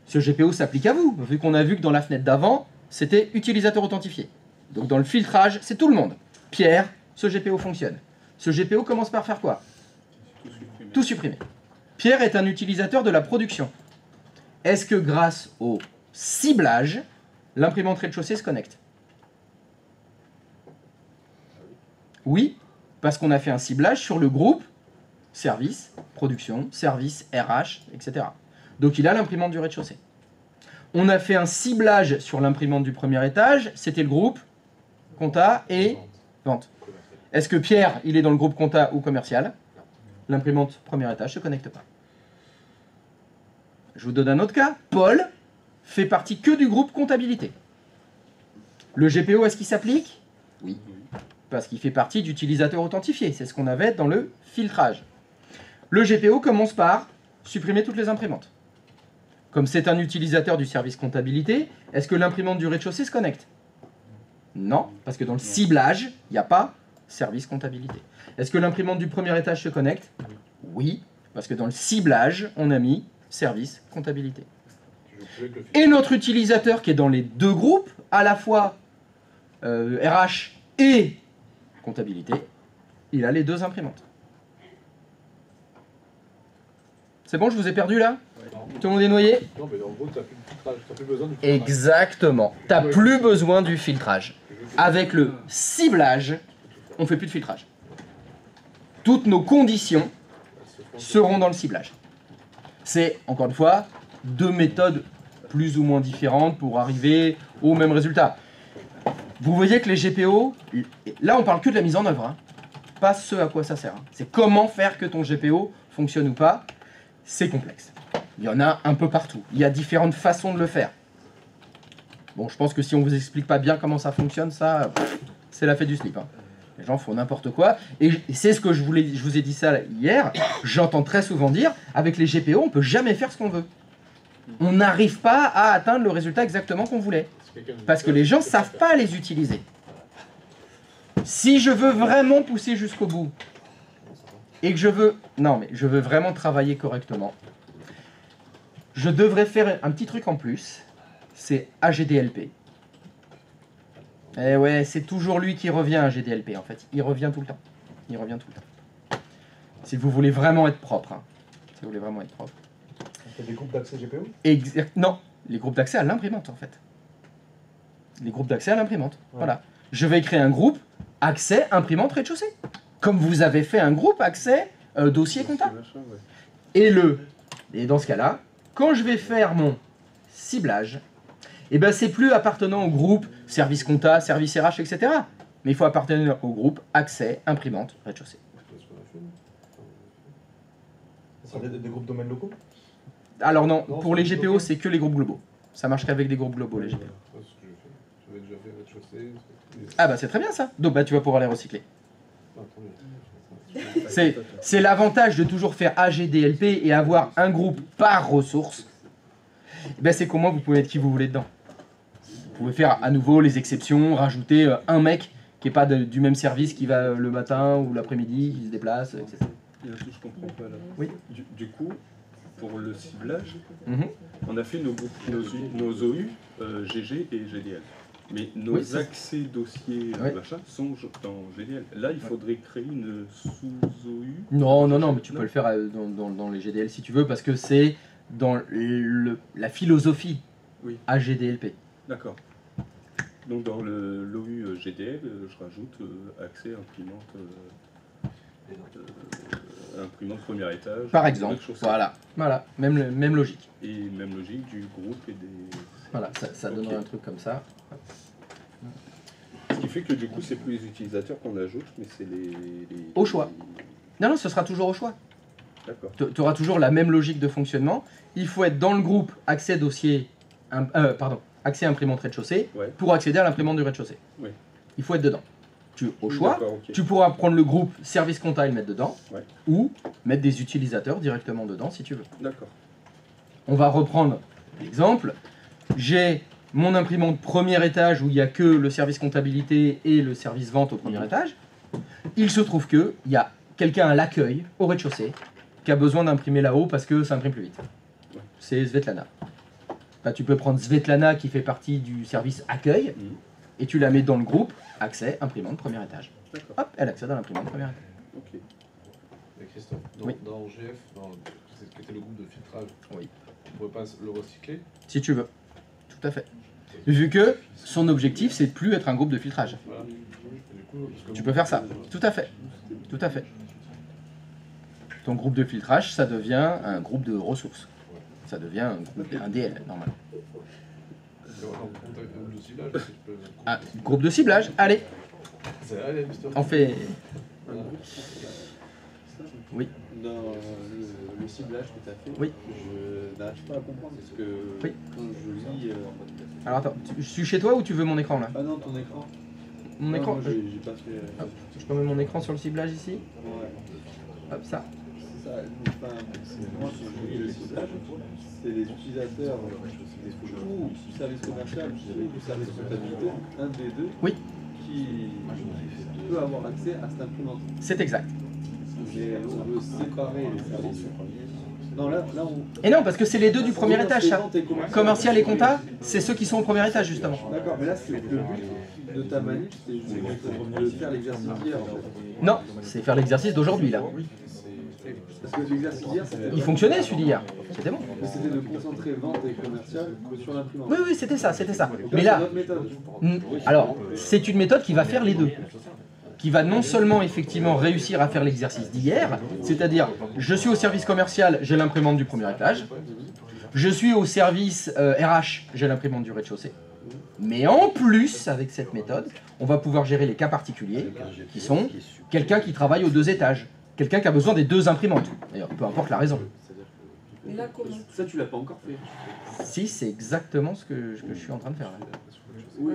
Ce GPO s'applique à vous, vu qu'on a vu que dans la fenêtre d'avant, c'était utilisateur authentifié. Donc dans le filtrage, c'est tout le monde. Pierre, ce GPO fonctionne. Ce GPO commence par faire quoi? Tout supprimer. Tout supprimer. Pierre est un utilisateur de la production. Est-ce que grâce au ciblage, l'imprimante rez-de-chaussée se connecte? Oui, parce qu'on a fait un ciblage sur le groupe service, production, service, RH, etc. Donc il a l'imprimante du rez-de-chaussée. On a fait un ciblage sur l'imprimante du premier étage, c'était le groupe compta et vente. Est-ce que Pierre, il est dans le groupe compta ou commercial? L'imprimante premier étage ne se connecte pas. Je vous donne un autre cas. Paul fait partie que du groupe comptabilité. Le GPO, est-ce qu'il s'applique? Oui. Parce qu'il fait partie d'utilisateurs authentifiés. C'est ce qu'on avait dans le filtrage. Le GPO commence par supprimer toutes les imprimantes. Comme c'est un utilisateur du service comptabilité, est-ce que l'imprimante du rez-de-chaussée se connecte? Non, parce que dans le ciblage, il n'y a pas service comptabilité. Est-ce que l'imprimante du premier étage se connecte? Oui, parce que dans le ciblage, on a mis service comptabilité. Et notre utilisateur qui est dans les deux groupes, à la fois RH et comptabilité, il a les deux imprimantes. C'est bon, je vous ai perdu là? Tout le monde est noyé? Non, mais en gros, tu n'as plus de filtrage, tu n'as plus besoin du filtrage. Exactement. Tu n'as plus besoin du filtrage. Avec le ciblage, on ne fait plus de filtrage. Toutes nos conditions seront dans le ciblage. C'est, encore une fois, deux méthodes plus ou moins différentes pour arriver au même résultat. Vous voyez que les GPO, là on parle que de la mise en œuvre, hein. Pas ce à quoi ça sert. Hein. C'est comment faire que ton GPO fonctionne ou pas. C'est complexe. Il y en a un peu partout. Il y a différentes façons de le faire. Bon, je pense que si on vous explique pas bien comment ça fonctionne, ça, c'est la fête du slip. Hein. Les gens font n'importe quoi. Et c'est ce que je vous ai dit ça hier. J'entends très souvent dire, avec les GPO, on peut jamais faire ce qu'on veut. On n'arrive pas à atteindre le résultat exactement qu'on voulait. Parce que les gens savent pas les utiliser. Si je veux vraiment pousser jusqu'au bout, et que je veux vraiment travailler correctement, je devrais faire un petit truc en plus, c'est AGDLP. Et ouais, c'est toujours lui qui revient à GDLP en fait. Il revient tout le temps. Il revient tout le temps. Si vous voulez vraiment être propre. Hein. Si vous voulez vraiment être propre. Il y a des groupes d'accès GPO? Non, les groupes d'accès à l'imprimante en fait. Les groupes d'accès à l'imprimante. Ouais. Voilà. Je vais créer un groupe accès imprimante rez-de-chaussée. Comme vous avez fait un groupe accès dossier comptable. Machin, ouais. Et dans ce cas-là, quand je vais faire mon ciblage, eh ben c'est plus appartenant au groupe service compta, service RH, etc. Mais il faut appartenir au groupe accès imprimante rez-de-chaussée. C'est des groupes domaines locaux? Alors non, Non, pour les c'est GPO, bloqué. c'est que les groupes globaux. Ça marche qu'avec des groupes globaux, les GPO. C'est ce que j'ai fait. J'avais déjà fait rez-de-chaussée. Ah bah c'est très bien ça. Donc bah tu vas pouvoir les recycler. Ah, tant mieux. C'est l'avantage de toujours faire AGDLP et avoir un groupe par ressource. Ben c'est comment vous pouvez mettre qui vous voulez dedans. Vous pouvez faire à nouveau les exceptions, rajouter un mec qui n'est pas du même service qui va le matin ou l'après-midi, qui se déplace, etc. Il y a un truc que je comprends pas là. Oui. Du coup, pour le ciblage, Mhm. on a fait nos OU, GG et GDL. Mais nos Oui, c'est- accès dossiers Ouais. machin sont dans GDL. Là, il faudrait créer une sous-OU. Non, mais tu peux le faire dans les GDL si tu veux, parce que c'est dans la philosophie Oui. AGDLP. D'accord. Donc dans l'OU GDL, je rajoute accès imprimante, imprimante premier étage. Par exemple, rez-de-chaussée. voilà, même logique. Et même logique du groupe et des... Voilà, ça donnerait Ok. un truc comme ça. Ce qui fait que du coup, c'est plus les utilisateurs qu'on ajoute, mais c'est les... Au choix. Non, ce sera toujours au choix. D'accord. Tu auras toujours la même logique de fonctionnement. Il faut être dans le groupe accès dossier, accès imprimante rez-de-chaussée Ouais. pour accéder à l'imprimante du rez-de-chaussée. Ouais. Il faut être dedans. Au choix, D'accord, ok. tu pourras prendre le groupe service compta et le mettre dedans, Ouais. ou mettre des utilisateurs directement dedans si tu veux. D'accord. On va reprendre l'exemple. J'ai mon imprimante premier étage où il n'y a que le service comptabilité et le service vente au premier étage. Il se trouve qu'il y a quelqu'un à l'accueil, au rez-de-chaussée, qui a besoin d'imprimer là-haut parce que ça imprime plus vite. Ouais. C'est Svetlana. Bah, tu peux prendre Svetlana qui fait partie du service accueil Mhm. et tu la mets dans le groupe accès imprimante premier étage. D'accord. Hop, elle accède à l'imprimante premier étage. Ok. Mais Christophe, Oui. dans GF, c'est ce qui était le groupe de filtrage, Oui. tu pourrais pas le recycler? Si tu veux. Tout à fait. Vu que son objectif, c'est de plus être un groupe de filtrage. Voilà. Et du coup, parce que Tu bon, peux faire ça. Tout à fait. Tout à fait. Ton groupe de filtrage, ça devient un groupe de ressources. Ça devient un DL, normal. Groupe de ciblage, si tu peux. Ah, groupe de ciblage, allez, Allez, Mister. on fait... Voilà. Oui. Dans le ciblage que tu as fait, Oui. je n'arrive pas à comprendre parce que Oui. quand je lis. Alors attends, je suis chez toi ou tu veux mon écran là? Ah non, ton écran. Mon Non, écran moi, j'ai pas fait. Hop, je peux mettre mon écran sur le ciblage ici? Ouais. Hop, ça. C'est ça. Enfin, moi, quand je lis le ciblage, c'est les utilisateurs ou du service commercial ou du service comptabilité, un des deux, Oui. qui peut avoir accès à cette imprimante. C'est exact. Mais on veut séparer les services. Non, là on. Et non, parce que c'est les deux du premier étage, ça. Vente et commercial. Commercial et compta, c'est ceux qui sont au premier étage, justement. D'accord, mais là, c'est le but de ta manip, c'est juste de faire l'exercice d'hier en fait. Non, c'est faire l'exercice d'aujourd'hui, là. Parce que l'exercice d'hier, c'était. Il fonctionnait, celui d'hier. C'était bon. C'était de concentrer vente et commercial sur l'imprimante. Oui, c'était ça, c'était ça. Donc Mais c'est là, notre méthode. alors, c'est une méthode qui va faire les deux. Qui va non seulement effectivement réussir à faire l'exercice d'hier, c'est-à-dire je suis au service commercial, j'ai l'imprimante du premier étage, je suis au service RH, j'ai l'imprimante du rez-de-chaussée. Mais en plus, avec cette méthode, on va pouvoir gérer les cas particuliers, qui sont quelqu'un qui travaille aux 2 étages, quelqu'un qui a besoin des 2 imprimantes, d'ailleurs, peu importe la raison. Mais là, comment? Ça, tu l'as pas encore fait. Si, c'est exactement ce que je suis en train de faire là. Oui.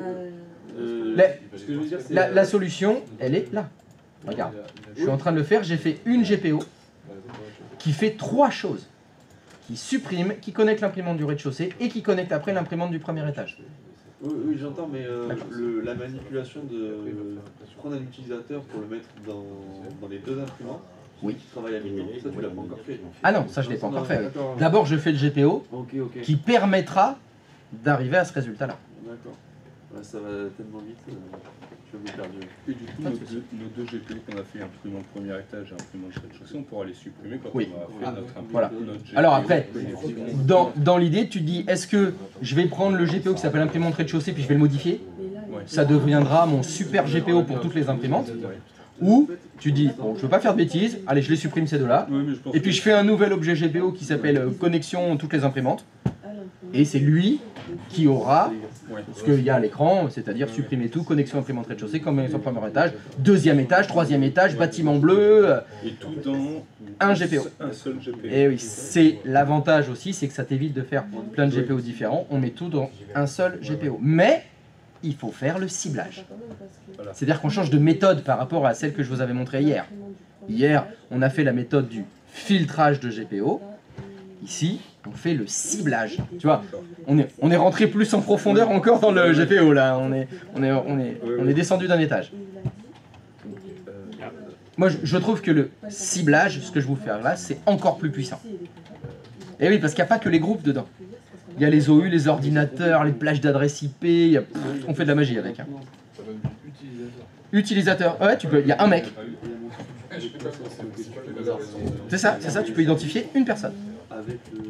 La- Ce que je veux dire, c'est. La solution, elle est là. Regarde, je suis en train de le faire, j'ai fait une GPO qui fait 3 choses. Qui supprime, qui connecte l'imprimante du rez-de-chaussée et qui connecte après l'imprimante du premier étage. Oui, j'entends, mais la manipulation de prendre un utilisateur pour le mettre dans les 2 imprimantes, Oui. qui travaille à mi-temps, ça tu l'as pas encore fait. Ah non, ça je l'ai pas encore fait. oui. D'accord. D'abord je fais le GPO Ok. qui permettra d'arriver à ce résultat-là. D'accord. Ouais, ça va tellement vite. Je vous perdu. Et du coup, Pas de nos deux GPO qu'on a fait, imprimante premier étage et imprimante rez-de-chaussée, on pourra les supprimer quand Oui. on aura fait notre imprimante. Voilà. notre GPO. Alors après, dans l'idée, tu te dis, est-ce que je vais prendre le GPO qui s'appelle imprimante rez-de-chaussée puis je vais le modifier? Ouais. Ça deviendra mon super GPO pour toutes les imprimantes. Ouais. Ou tu dis, bon, je veux pas faire de bêtises, allez, je les supprime ces deux-là. Oui, mais je pense Et puis je fais un nouvel objet GPO qui s'appelle connexion toutes les imprimantes. Et c'est lui qui aura Ouais. ce qu'il y a à l'écran, c'est-à-dire supprimer tout, connexion imprimante rez-de-chaussée, connexion premier étage, deuxième étage, troisième étage, bâtiment bleu. Et tout dans Un GPO. Un seul GPO. Et oui, c'est l'avantage aussi, c'est que ça t'évite de faire plein de GPO différents. On met tout dans un seul GPO. Mais il faut faire le ciblage. Voilà. C'est-à-dire qu'on change de méthode par rapport à celle que je vous avais montrée hier. Hier, on a fait la méthode du filtrage de GPO. Ici, on fait le ciblage. Tu vois, on est rentré plus en profondeur encore dans le GPO là. On est descendu d'un étage. Moi, je trouve que le ciblage, ce que je vous fais là, c'est encore plus puissant. Et oui, parce qu'il n'y a pas que les groupes dedans. Il y a les OU, les ordinateurs, les plages d'adresse IP. On fait de la magie avec. Hein. Ça donne utilisateur. Utilisateur. Ouais, tu peux. Il y a un mec. C'est ça. Tu peux identifier une personne. Avec le.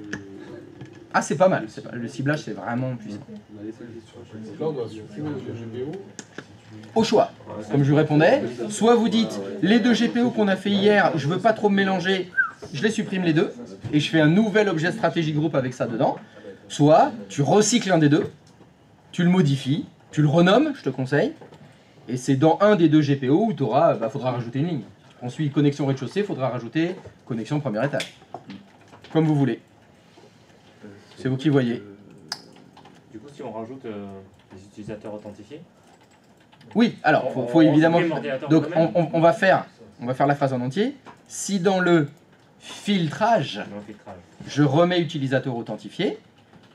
Ah, c'est pas mal. Le ciblage, c'est vraiment puissant. Donc là, on doit supprimer le GPO. Au choix. Comme je vous répondais, soit vous dites les deux GPO qu'on a fait hier, je veux pas trop me mélanger, je les supprime les deux et je fais un nouvel objet stratégie groupe avec ça dedans. Soit tu recycles un des deux, tu le modifies, tu le renommes, je te conseille, et c'est dans un des deux GPO où tu auras, faudra rajouter une ligne. Ensuite, connexion rez-de-chaussée, il faudra rajouter connexion premier étage. Comme vous voulez. C'est vous qui voyez. Du coup, si on rajoute les utilisateurs authentifiés, Oui, alors, faut évidemment... supprime l'ordinateur Donc, de domaine. on va faire la phrase en entier. Si dans le filtrage, Dans le filtrage. je remets utilisateur authentifié,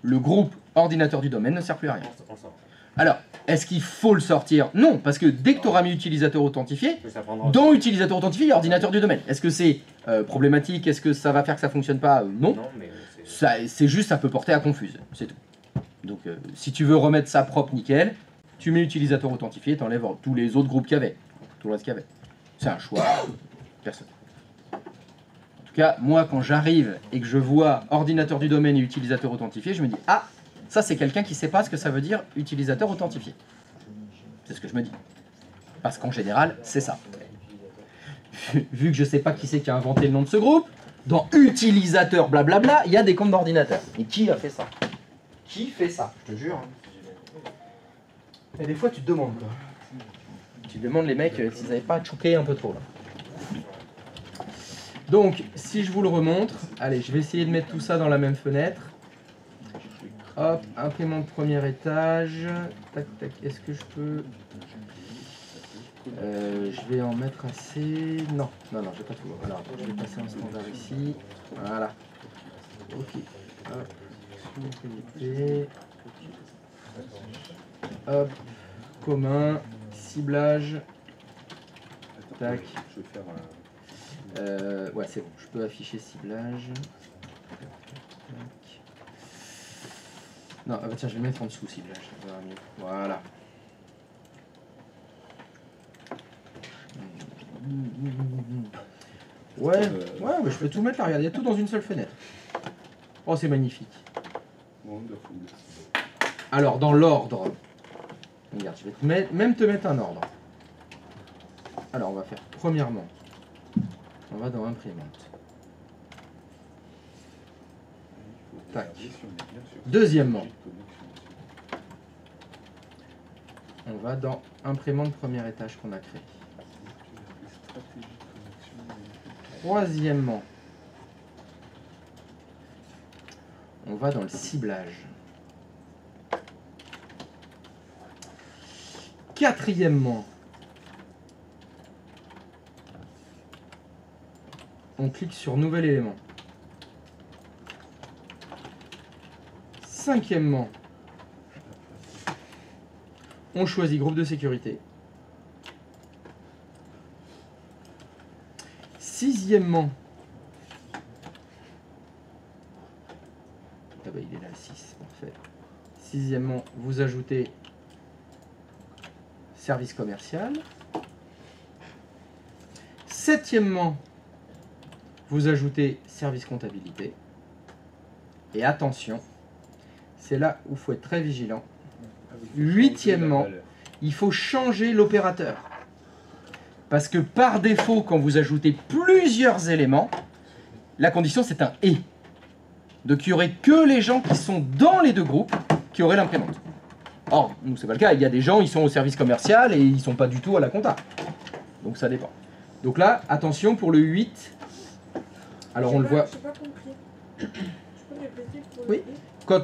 le groupe ordinateur du domaine ne sert plus à rien. On sort. Alors, est-ce qu'il faut le sortir? Non, parce que dès que tu auras mis utilisateur authentifié, Ça prendra. dans utilisateur authentifié, il y a ordinateur du domaine. Est-ce que c'est problématique? Est-ce que ça va faire que ça fonctionne pas? Non. Non, mais c'est. C'est juste, ça peut porter à confuse, c'est tout. Donc, si tu veux remettre ça propre, nickel, tu mets utilisateur authentifié, tu enlèves tous les autres groupes qu'il y avait, tout le reste qu'il y avait. C'est un choix, personne. En tout cas, moi, quand j'arrive et que je vois ordinateur du domaine et utilisateur authentifié, je me dis, ah, ça c'est quelqu'un qui sait pas ce que ça veut dire utilisateur authentifié. C'est ce que je me dis. Parce qu'en général, c'est ça. Vu que je sais pas qui c'est qui a inventé le nom de ce groupe, dans utilisateur blablabla, il y a des comptes d'ordinateur. Et qui a fait ça? Qui fait ça? Je te jure. Hein. Et des fois, tu te demandes quoi. Tu demandes les mecs s'ils n'avaient pas choqué un peu trop là. Donc, si je vous le remontre, allez, je vais essayer de mettre tout ça dans la même fenêtre. Hop, imprimante premier étage. Tac, tac, est-ce que je peux... je vais en mettre assez... Non, je vais pas tout. Alors, je vais passer un standard ici. Voilà. Ok. Hop. Connecté. Hop. Commun. Ciblage. Tac. Je vais faire Ouais, c'est bon. Je peux afficher ciblage. Tac. Non, tiens, je vais le mettre en dessous ciblage. Ça va mieux. Voilà. Ouais, mais je peux tout mettre là, regarde, il y a tout dans une seule fenêtre. Oh, c'est magnifique. Wonderful. Alors, dans l'ordre, regarde, je vais même te mettre un ordre. Alors, on va faire premièrement, on va dans imprimante. Tac. Deuxièmement, on va dans imprimante premier étage qu'on a créé. Troisièmement, on va dans le ciblage. Quatrièmement, on clique sur nouvel élément. Cinquièmement, on choisit groupe de sécurité. Sixièmement, ah bah il est là le 6, parfait. Sixièmement, vous ajoutez service commercial. Septièmement, vous ajoutez service comptabilité. Et attention, c'est là où il faut être très vigilant. Huitièmement, il faut changer l'opérateur. Parce que par défaut, quand vous ajoutez plusieurs éléments, la condition c'est un « et ». Donc il n'y aurait que les gens qui sont dans les deux groupes qui auraient l'imprimante. Or, nous c'est pas le cas, il y a des gens, ils sont au service commercial et ils ne sont pas du tout à la compta. Donc ça dépend. Donc là, attention pour le 8. Alors on le voit. J'ai pas compris. Je peux répéter pour Oui. le et? Quand...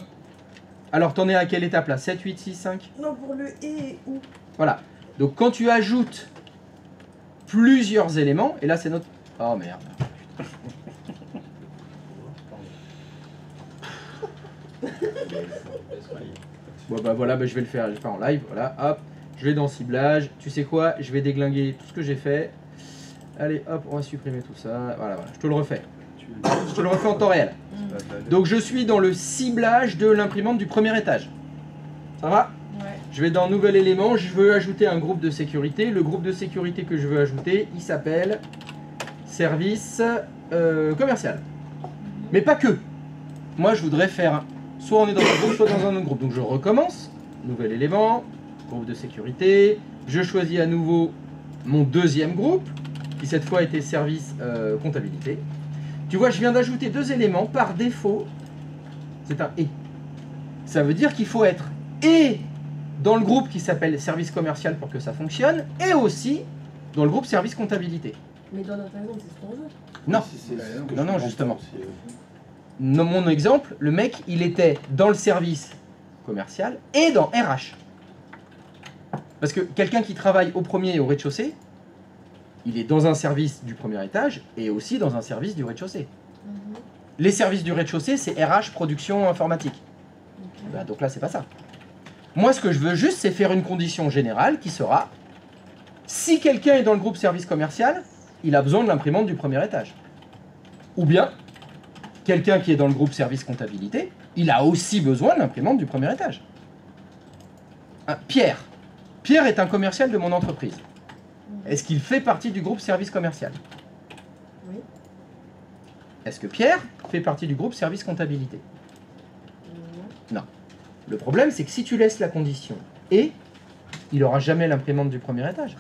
Alors t'en es à quelle étape là? 7, 8, 6, 5? Non, pour le et où? Voilà. Donc quand tu ajoutes plusieurs éléments, et là c'est notre... Oh merde. Bon bah voilà, bah, je vais le faire en live, voilà, hop, je vais dans ciblage, tu sais quoi, je vais déglinguer tout ce que j'ai fait. Allez hop, on va supprimer tout ça, voilà, je te le refais. Je te le refais en temps réel. Donc je suis dans le ciblage de l'imprimante du premier étage. Ça va? Ouais. Je vais dans nouvel élément, je veux ajouter un groupe de sécurité. Le groupe de sécurité que je veux ajouter, il s'appelle service commercial. Mais pas que. Moi je voudrais faire, soit on est dans un groupe, soit dans un autre groupe. Donc je recommence, nouvel élément, groupe de sécurité. Je choisis à nouveau mon deuxième groupe, qui cette fois était service comptabilité. Tu vois, je viens d'ajouter deux éléments. Par défaut, c'est un « et ». Ça veut dire qu'il faut être et dans le groupe qui s'appelle service commercial pour que ça fonctionne, et aussi dans le groupe service comptabilité. Mais dans notre exemple, c'est ce qu'on veut. Non, non, justement. Dans mon exemple, le mec, il était dans le service commercial et dans RH. Parce que quelqu'un qui travaille au premier et au rez-de-chaussée, il est dans un service du premier étage et aussi dans un service du rez-de-chaussée. Les services du rez-de-chaussée, c'est RH, production, informatique. Bah, donc là, c'est pas ça. Moi, ce que je veux juste, c'est faire une condition générale qui sera, si quelqu'un est dans le groupe service commercial, il a besoin de l'imprimante du premier étage. Ou bien, quelqu'un qui est dans le groupe service comptabilité, il a aussi besoin de l'imprimante du premier étage. Pierre. Pierre est un commercial de mon entreprise. Est-ce qu'il fait partie du groupe service commercial? Oui. Est-ce que Pierre fait partie du groupe service comptabilité? Non. Le problème, c'est que si tu laisses la condition « et », il n'aura jamais l'imprimante du premier étage.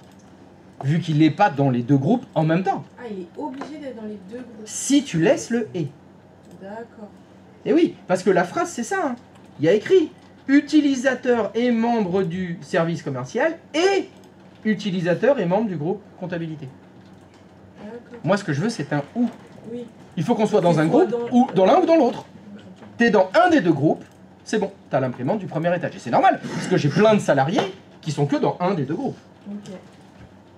Vu qu'il n'est pas dans les deux groupes en même temps. Ah, il est obligé d'être dans les deux groupes. Si tu laisses le « et ». D'accord. Et oui, parce que la phrase, c'est ça. Hein. Il y a écrit « utilisateur et membre du service commercial et utilisateur et membre du groupe comptabilité ». Moi, ce que je veux, c'est un « ou ». Oui. Il faut qu'on soit dans un groupe, ou dans l'un ou dans l'autre. Tu es dans un des deux groupes, c'est bon, tu as l'imprimante du premier étage. Et c'est normal, parce que j'ai plein de salariés qui sont que dans un des deux groupes. Ok.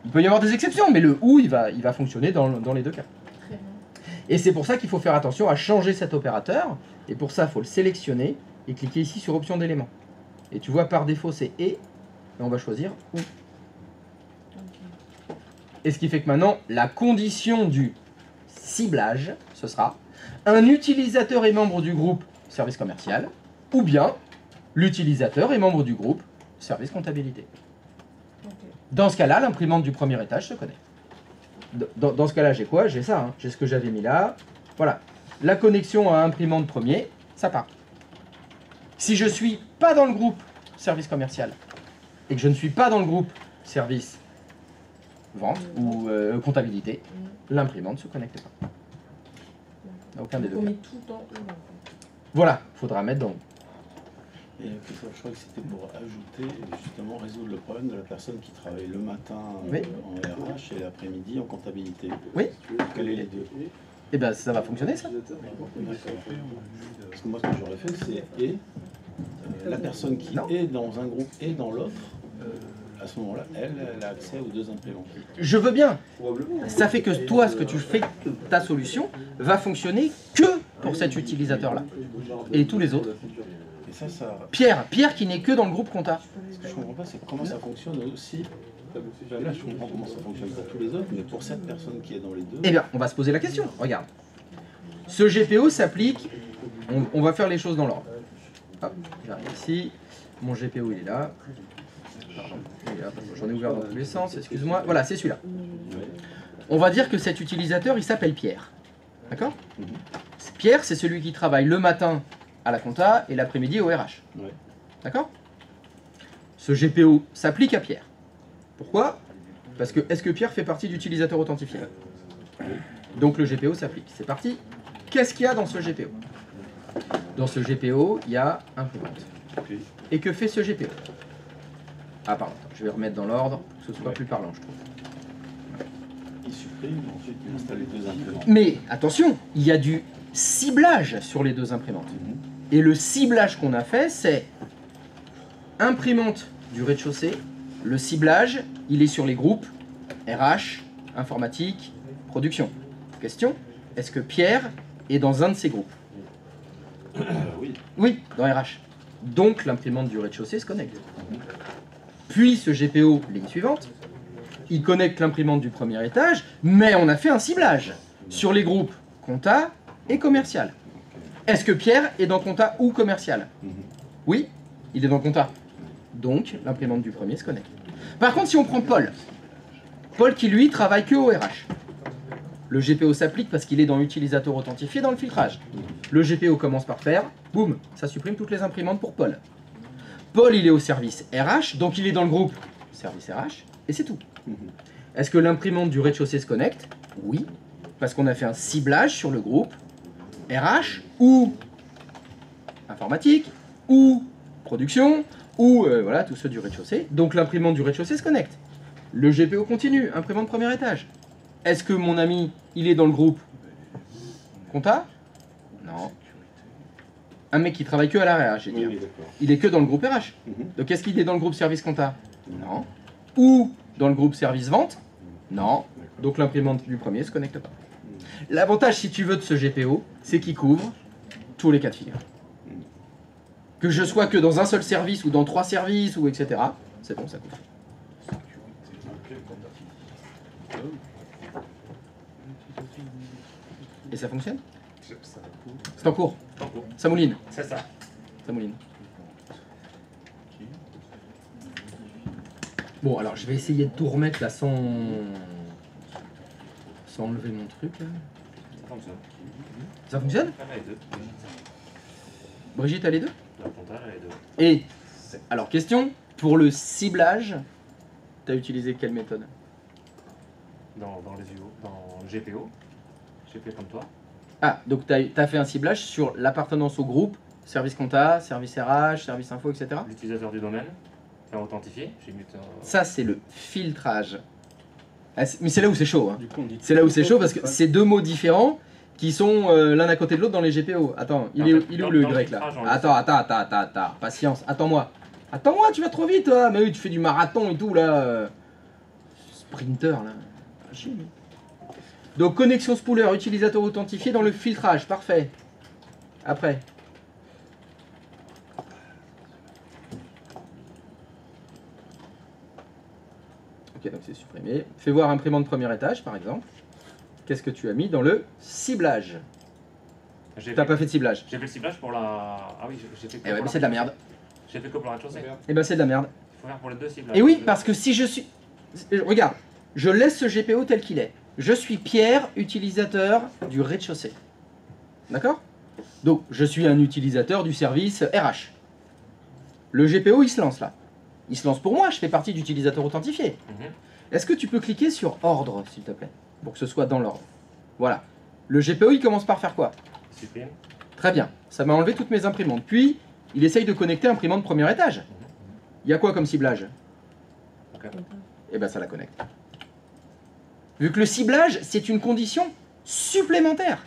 Il peut y avoir des exceptions, mais le « ou », il va fonctionner dans les deux cas. Très bien. Et c'est pour ça qu'il faut faire attention à changer cet opérateur. Et pour ça, il faut le sélectionner et cliquer ici sur « Option d'éléments ». Et tu vois, par défaut, c'est « et ». Et on va choisir « ou ». Et ce qui fait que maintenant, la condition du ciblage, ce sera un utilisateur est membre du groupe service commercial, ou bien l'utilisateur est membre du groupe service comptabilité. Dans ce cas-là, l'imprimante du premier étage se connecte. Dans ce cas-là, j'ai quoi? J'ai ça, hein. J'ai ce que j'avais mis là. Voilà. La connexion à imprimante premier, ça part. Si je ne suis pas dans le groupe service commercial et que je ne suis pas dans le groupe service vente ou comptabilité, l'imprimante ne se connecte pas. Aucun des deux On cas. met tout en haut. Voilà, il faudra mettre dans. Et je crois que c'était pour ajouter et justement résoudre le problème de la personne qui travaille le matin Oui. en RH et l'après-midi en comptabilité. Oui. Quel est les deux? Et bien ça va fonctionner ça. Parce que moi ce que j'aurais fait c'est et la personne qui Non. est dans un groupe et dans l'autre, à ce moment-là, elle a accès aux deux imprimantes. Je veux bien. Probablement. Ça fait que toi, ce que tu fais, ta solution, va fonctionner que pour cet utilisateur-là. Et tous les autres. Et ça Pierre qui n'est que dans le groupe compta. ce que je comprends pas, c'est comment ça fonctionne aussi. Là, je comprends comment ça fonctionne pour tous les autres, mais pour cette personne qui est dans les deux. Eh bien, on va se poser la question. Regarde. Ce GPO s'applique. On va faire les choses dans l'ordre. Hop, j'arrive ici. Mon GPO, il est là. Pardon. Et hop, j'en ai ouvert dans tous les sens, excuse-moi. Voilà, c'est celui-là. On va dire que cet utilisateur, il s'appelle Pierre. D'accord? Pierre, c'est celui qui travaille le matin à la compta et l'après-midi au RH. Ouais. D'accord? Ce GPO s'applique à Pierre. Pourquoi? Parce que est-ce que Pierre fait partie d'utilisateurs authentifiés? Donc le GPO s'applique. C'est parti. Qu'est-ce qu'il y a dans ce GPO? Dans ce GPO, il y a imprimante. Et que fait ce GPO? Ah pardon, je vais remettre dans l'ordre pour que ce soit plus parlant, je trouve. Il supprime, ensuite il installe les deux imprimantes. Mais attention, il y a du ciblage sur les deux imprimantes. Et le ciblage qu'on a fait, c'est imprimante du rez-de-chaussée. Le ciblage, il est sur les groupes RH, informatique, production. Question, est-ce que Pierre est dans un de ces groupes? Oui. Oui, dans RH. Donc l'imprimante du rez-de-chaussée se connecte. Puis ce GPO, ligne suivante, il connecte l'imprimante du premier étage, mais on a fait un ciblage sur les groupes compta et commercial. Est-ce que Pierre est dans compta ou commercial? Oui, il est dans compta. Donc l'imprimante du premier se connecte. Par contre, si on prend Paul, Paul qui lui travaille que au RH, le GPO s'applique parce qu'il est dans utilisateur authentifié dans le filtrage. Le GPO commence par faire, boum, ça supprime toutes les imprimantes pour Paul. Paul, il est au service RH, donc il est dans le groupe service RH, et c'est tout. Est-ce que l'imprimante du rez-de-chaussée se connecte? Oui, parce qu'on a fait un ciblage sur le groupe RH ou informatique ou production ou voilà, tous ceux du rez-de-chaussée. Donc l'imprimante du rez-de-chaussée se connecte. Le GPO continue, imprimante premier étage. Est-ce que mon ami, il est dans le groupe compta? Non. Un mec qui travaille que à la RH, j'ai dit. Oui, d'accord. Il est que dans le groupe RH. Donc est-ce qu'il est dans le groupe service compta? Non. Ou dans le groupe service vente? Non. Donc l'imprimante du premier se connecte pas. L'avantage, si tu veux, de ce GPO, c'est qu'il couvre tous les cas de figure. Que je sois que dans un seul service ou dans 3 services ou etc. C'est bon, ça couvre. Et ça fonctionne? C'est en cours. Ça mouline. C'est ça. Ça mouline. Bon, alors je vais essayer de tout remettre là sans enlever mon truc là. Ça fonctionne. Ça fonctionne? Elle a les deux. Brigitte a les deux? La compta, elle a les deux. Et alors question, pour le ciblage, tu as utilisé quelle méthode? Dans les UO, dans le GPO. J'ai fait comme toi. Ah, donc tu as fait un ciblage sur l'appartenance au groupe, service compta, service RH, service info, etc. L'utilisateur du domaine, faire authentifier. J'ai mis Ça, c'est le filtrage. Ah, mais c'est là où c'est chaud. Hein. Du coup, on dit C'est là où c'est chaud parce que c'est deux mots différents qui sont l'un à côté de l'autre dans les GPO. Attends, il est où le Y là? Attends, patience, attends-moi. Attends-moi, tu vas trop vite, toi. Mais oui, tu fais du marathon et tout là. Sprinter là. Ah, chier, lui. Donc connexion spooler, utilisateur authentifié dans le filtrage, parfait. Après. Ok, donc c'est supprimé. Fais voir imprimante premier étage par exemple. Qu'est-ce que tu as mis dans le ciblage? T'as pas fait de ciblage? J'ai fait le ciblage pour la. Ah oui, j'ai fait que Eh ouais, pour mais la c'est de la merde. J'ai fait que pour la chaussée. Eh ben c'est de la merde. Il faut faire pour les deux ciblages. Et oui, parce que si je suis... Regarde, je laisse ce GPO tel qu'il est. Je suis Pierre, utilisateur du rez-de-chaussée. D'accord? Donc, je suis un utilisateur du service RH. Le GPO, il se lance là. Il se lance pour moi, je fais partie d'utilisateurs authentifiés. Est-ce que tu peux cliquer sur ordre, s'il te plaît? Pour que ce soit dans l'ordre. Voilà. Le GPO, il commence par faire quoi? Supprime. Très bien. Ça m'a enlevé toutes mes imprimantes. Puis, il essaye de connecter imprimante premier étage. Il y a quoi comme ciblage? Et ben ça la connecte. Vu que le ciblage, c'est une condition supplémentaire.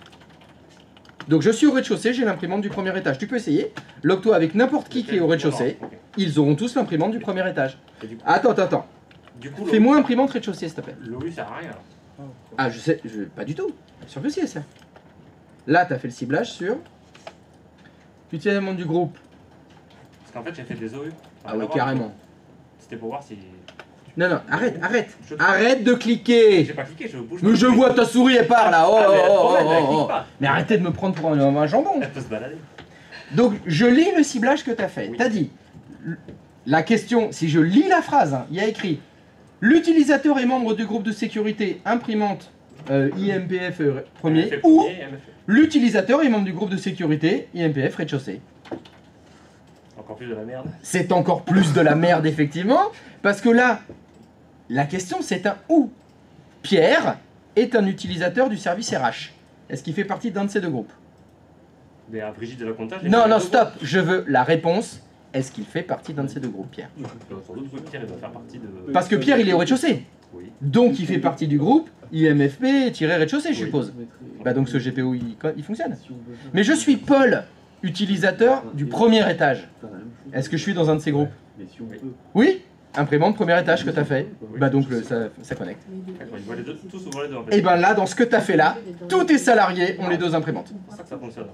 Donc je suis au rez-de-chaussée, j'ai l'imprimante du premier étage. Tu peux essayer. Log-toi avec n'importe qui est au rez-de-chaussée. Ils auront tous l'imprimante du premier étage. Attends. Du coup, Fais-moi imprimante rez-de-chaussée, s'il te plaît. l'OU sert à rien. Ah, je sais, pas du tout. Bien sûr que si, ça. Là, tu as fait le ciblage sur l'utilisation du groupe. Parce qu'en fait, j'ai fait des OU. Ah ouais, carrément. C'était pour voir si. Non, arrête de cliquer. J'ai pas cliqué, je bouge. Mais je vois ta souris, elle part là. Ah, mais elle promène, elle clique pas. Mais arrêtez de me prendre pour un jambon. Elle peut se balader. Donc, je lis le ciblage que tu as fait. Oui. Tu as dit La question, si je lis la phrase, hein, il y a écrit l'utilisateur est membre du groupe de sécurité imprimante IMPF premier MFF ou premier, MFF. l'utilisateur est membre du groupe de sécurité IMPF rez-de-chaussée. Encore plus de la merde. C'est encore plus de la merde, effectivement, parce que là, la question c'est un ou. Pierre est un utilisateur du service RH. Est-ce qu'il fait partie d'un de ces deux groupes? Mais à Brigitte de la comptage. Non, non, stop, je veux la réponse. Est-ce qu'il fait partie d'un de ces deux groupes, Pierre? Sans doute, oui, Pierre, il doit faire partie de. Parce que Pierre, il est au rez-de-chaussée. Oui. Donc il fait partie du groupe IMFP-rez-de-chaussée, je suppose. Bah donc ce GPO, il fonctionne. Mais je suis Paul, utilisateur du premier étage. Est-ce que je suis dans un de ces groupes? Oui. Imprimante premier étage que tu as fait. Bah donc ça connecte. D'accord, ils voient les deux, tous voient les deux en fait. Et ben là, dans ce que tu as fait là, tous tes salariés ont les deux imprimantes. C'est ça que ça fonctionne.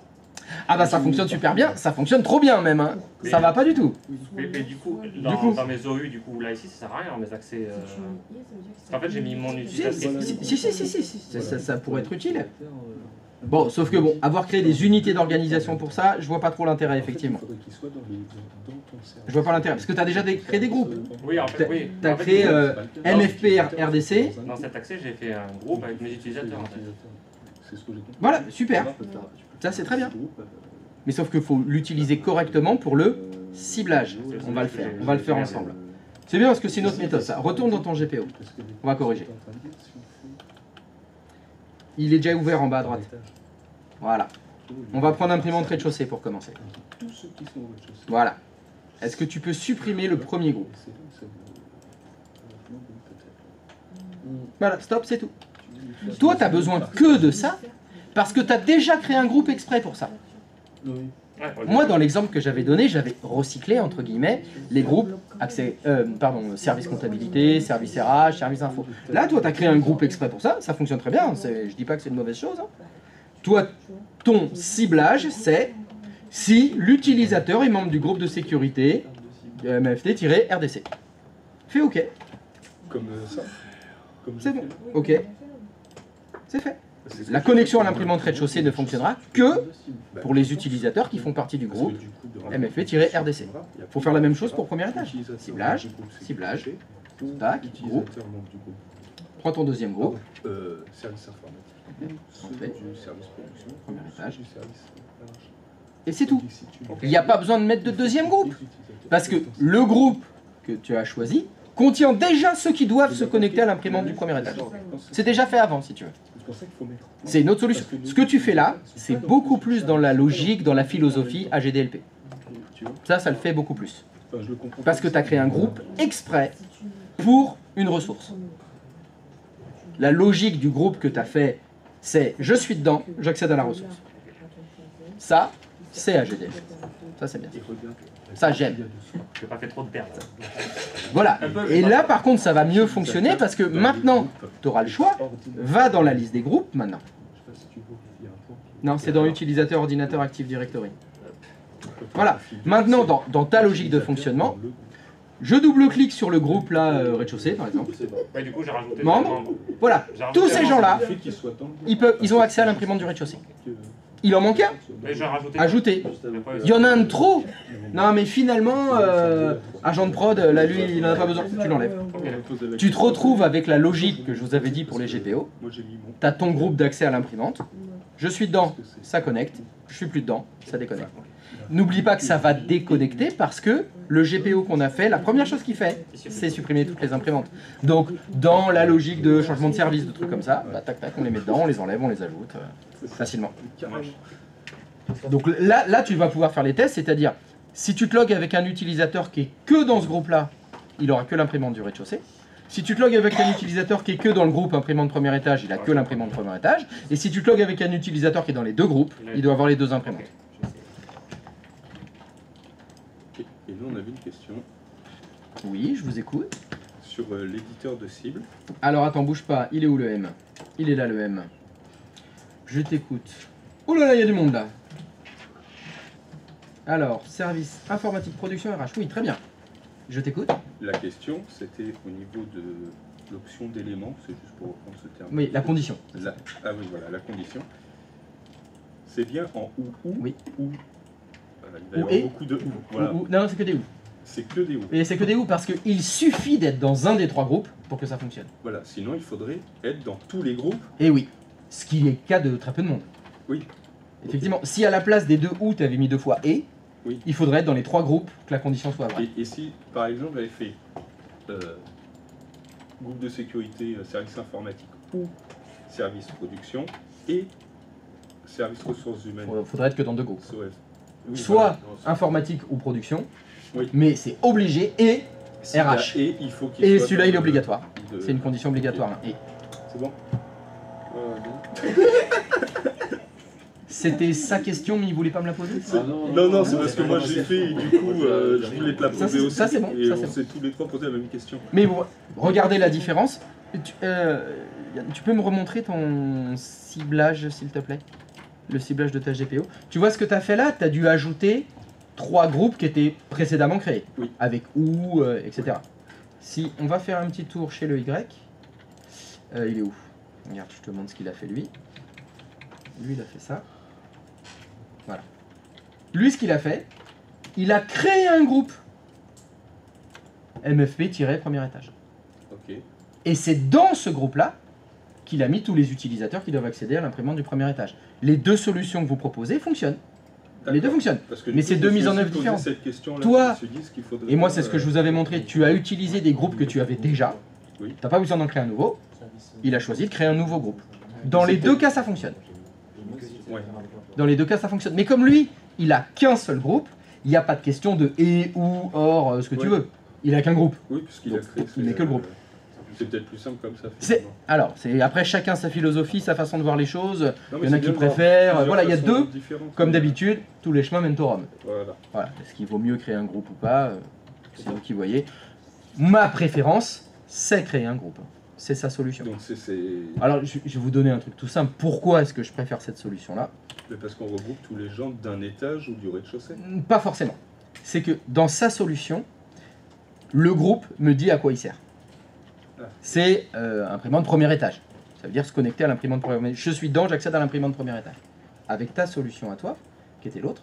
Ah bah ça fonctionne super bien, ça fonctionne trop bien même. Hein. Ça va pas du tout. Mais du coup, coup. dans mes OU, du coup, là ici, ça sert à rien, mes accès. Parce qu'en fait, j'ai mis mon utilisateur. Si, ça pourrait être utile. Bon, sauf que bon, avoir créé des unités d'organisation pour ça, je vois pas trop l'intérêt, effectivement. Je vois pas l'intérêt, parce que tu as déjà créé des groupes. Oui, en fait, oui. Tu as créé MFP RDC. Dans cet accès, j'ai fait un groupe avec mes utilisateurs, en fait. Voilà, super. Ça, c'est très bien. Mais sauf qu'il faut l'utiliser correctement pour le ciblage. On va le faire ensemble. C'est bien parce que c'est notre méthode, ça. Retourne dans ton GPO. On va corriger. Il est déjà ouvert en bas à droite. Voilà. On va prendre imprimante rez-de-chaussée pour commencer. Voilà. Est-ce que tu peux supprimer le premier groupe? Voilà, stop, c'est tout. Toi, tu n'as besoin que de ça parce que tu as déjà créé un groupe exprès pour ça. Moi, dans l'exemple que j'avais donné, j'avais recyclé, entre guillemets, les groupes service comptabilité, service RH, service info. Là, toi, tu as créé un groupe exprès pour ça, ça fonctionne très bien, je dis pas que c'est une mauvaise chose. Hein. Toi, ton ciblage, c'est si l'utilisateur est membre du groupe de sécurité MFT-RDC. Fais OK. Comme ça. C'est bon. OK. C'est fait. La connexion à l'imprimante rez-de-chaussée ne fonctionnera que pour les utilisateurs qui font partie du groupe MFP-RDC. Il faut faire la même chose pour le premier étage. Ciblage, ciblage, tac, groupe. Prends ton deuxième groupe. Service informatique. Premier étage. Et c'est tout. Il n'y a pas besoin de mettre de deuxième groupe. Parce que le groupe que tu as choisi contient déjà ceux qui doivent se connecter à l'imprimante du premier étage. C'est déjà fait avant, si tu veux. C'est une autre solution. Ce que tu fais là, c'est beaucoup plus dans la logique, dans la philosophie AGDLP. Ça le fait beaucoup plus. Parce que tu as créé un groupe exprès pour une ressource. La logique du groupe que tu as fait, c'est je suis dedans, j'accède à la ressource. Ça, c'est AGDLP. Ça, c'est bien. Ça, j'aime. Je n'ai pas fait trop de pertes. Voilà. Et là, par contre, ça va mieux fonctionner parce que maintenant, tu auras le choix. Va dans la liste des groupes maintenant. Non, c'est dans utilisateur ordinateur Active Directory. Voilà. Maintenant, dans ta logique de fonctionnement, je double-clique sur le groupe là, rez-de-chaussée, par exemple. Ouais, du coup, j'ai rajouté Membre. Voilà. Tous ces gens-là, ils ont accès à l'imprimante du rez-de-chaussée. Il en manque un. Ajouter. Il y en a un de trop. Non, mais finalement, agent de prod, là, lui, il n'en a pas besoin. Tu l'enlèves. Tu te retrouves avec la logique que je vous avais dit pour les GPO. Tu as ton groupe d'accès à l'imprimante. Je suis dedans, ça connecte. Je suis plus dedans, ça déconnecte. N'oublie pas que ça va déconnecter parce que le GPO qu'on a fait, la première chose qu'il fait, c'est supprimer toutes les imprimantes. Donc, dans la logique de changement de service, de trucs comme ça, bah, tac, tac, on les met dedans, on les enlève, on les ajoute facilement. Donc là, tu vas pouvoir faire les tests, c'est-à-dire, si tu te logs avec un utilisateur qui est que dans ce groupe-là, il aura que l'imprimante du rez-de-chaussée. Si tu te logs avec un utilisateur qui est que dans le groupe imprimante premier étage, il a que l'imprimante premier étage. Et si tu te logs avec un utilisateur qui est dans les deux groupes, il doit avoir les deux imprimantes. Et nous, on avait une question. Oui, je vous écoute. Sur l'éditeur de cible. Alors attends, bouge pas. Il est où le M? Il est là le M. Je t'écoute. Oh là là, il y a du monde là. Alors, service informatique production RH. Oui, très bien. Je t'écoute. La question, c'était au niveau de l'option d'éléments, c'est juste pour reprendre ce terme. Oui, la condition. Ah oui, voilà, la condition. C'est bien en ou, oui. ou. Il va y avoir beaucoup de ou. Voilà. Non, c'est que des ou. C'est que des ou. Et c'est que des ou parce qu'il suffit d'être dans un des 3 groupes pour que ça fonctionne. Voilà, sinon il faudrait être dans tous les groupes. Et oui, ce qui est le cas de très peu de monde. Oui. Effectivement, si à la place des 2 ou tu avais mis 2 fois et, Oui. il faudrait être dans les 3 groupes que la condition soit vraie. Et si, par exemple, j'avais fait groupe de sécurité, service informatique ou service production et service ressources humaines. Il faudrait être que dans 2 groupes. SOS. Oui, Soit voilà. informatique ou production, Oui. mais c'est obligé et S'il y a RH. Et il faut qu'il Et soit celui-là dans il est le- obligatoire. de- C'est une condition obligatoire. Hein. Et C'est bon. c'était sa question, mais il voulait pas me la poser. Non, c'est parce que moi j'ai fait et du coup je voulais te la Ça, poser aussi. ça, c'est bon, Et ça, c'est on s'est tous les trois posé la même question. Mais bon, regardez la différence. Tu peux me remontrer ton ciblage, s'il te plaît? Le ciblage de ta GPO. Tu vois ce que tu as fait là? Tu as dû ajouter 3 groupes qui étaient précédemment créés. Oui. Avec ou, etc. Si on va faire un petit tour chez le Y, il est où? Regarde, je te montre ce qu'il a fait lui. Lui, il a fait ça. Voilà. Lui, ce qu'il a fait, il a créé un groupe. MFP-premier étage. Ok. Et c'est dans ce groupe-là qu'il a mis tous les utilisateurs qui doivent accéder à l'imprimante du premier étage. Les 2 solutions que vous proposez fonctionnent. Les 2 fonctionnent. Parce que Mais du c'est coup, 2 je me mises en suis œuvre posé différentes. cette question-là, Toi, je me suis dit ce qu'il faudrait et moi faire, c'est ce que je vous avais montré, tu as utilisé des groupes que tu avais déjà. Oui. Tu n'as pas besoin d'en créer un nouveau. Il a choisi de créer un nouveau groupe. Dans les 2 cas, ça fonctionne. Ouais. Dans les 2 cas, ça fonctionne. Mais comme lui, il a qu'un seul groupe, il n'y a pas de question de et, ou, or, ce que tu Ouais. veux. Il a qu'un groupe. Oui, puisqu'il a Donc, créé. il n'est que le groupe. C'est peut-être plus simple comme ça. C'est finalement. alors, c'est après chacun sa philosophie, sa façon de voir les choses. Non, Il mais y en a c'est qui bien de voir préfèrent. plusieurs Voilà, il y a façons 2. différentes. Comme d'habitude, tous les chemins mènent au Rome. Voilà. Voilà. Est-ce qu'il vaut mieux créer un groupe ou pas? C'est vous qui voyez. Ma préférence, c'est créer un groupe. C'est sa solution. Donc c'est Alors, je vais vous donner un truc tout simple. Pourquoi est-ce que je préfère cette solution-là? mais parce qu'on regroupe tous les gens d'un étage ou du rez-de-chaussée. Pas forcément. C'est que dans sa solution, le groupe me dit à quoi il sert. Ah. C'est imprimante premier étage. Ça veut dire se connecter à l'imprimante premier étage. Je suis dedans, j'accède à l'imprimante premier étage. Avec ta solution à toi, qui était l'autre,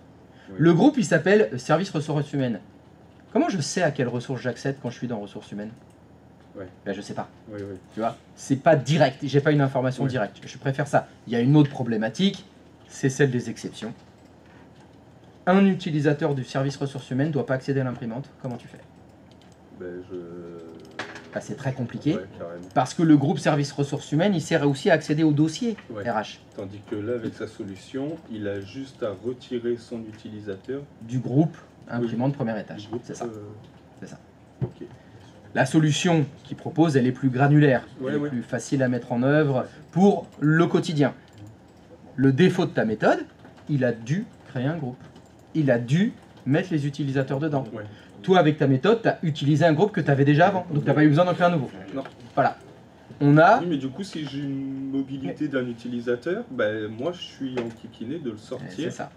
Oui. le groupe il s'appelle service ressources humaines. Comment je sais à quelle ressource j'accède quand je suis dans ressources humaines? Ouais. Ben, je sais pas. Oui, oui. Tu vois, c'est pas direct, j'ai pas une information Oui. directe. Je préfère ça. Il y a une autre problématique, c'est celle des exceptions. Un utilisateur du service ressources humaines ne doit pas accéder à l'imprimante. Comment tu fais? Ben, Ben, c'est très compliqué. Ouais, carrément. Parce que le groupe service ressources humaines, il sert aussi à accéder au dossier Ouais. RH Tandis que là, avec sa solution, il a juste à retirer son utilisateur du groupe imprimante premier du étage. groupe. C'est ça. C'est ça. Ok. La solution qu'il propose, elle est plus granulaire, Ouais, elle est ouais. plus facile à mettre en œuvre pour le quotidien. Le défaut de ta méthode, il a dû créer un groupe. Il a dû mettre les utilisateurs dedans. Ouais. Toi, avec ta méthode, tu as utilisé un groupe que tu avais déjà avant, donc tu n'as pas eu besoin d'en créer un nouveau. Non. Voilà. On a... Oui, mais du coup, si j'ai une mobilité d'un utilisateur, ben, moi, je suis enquiquiné de le C'est sortir. ça.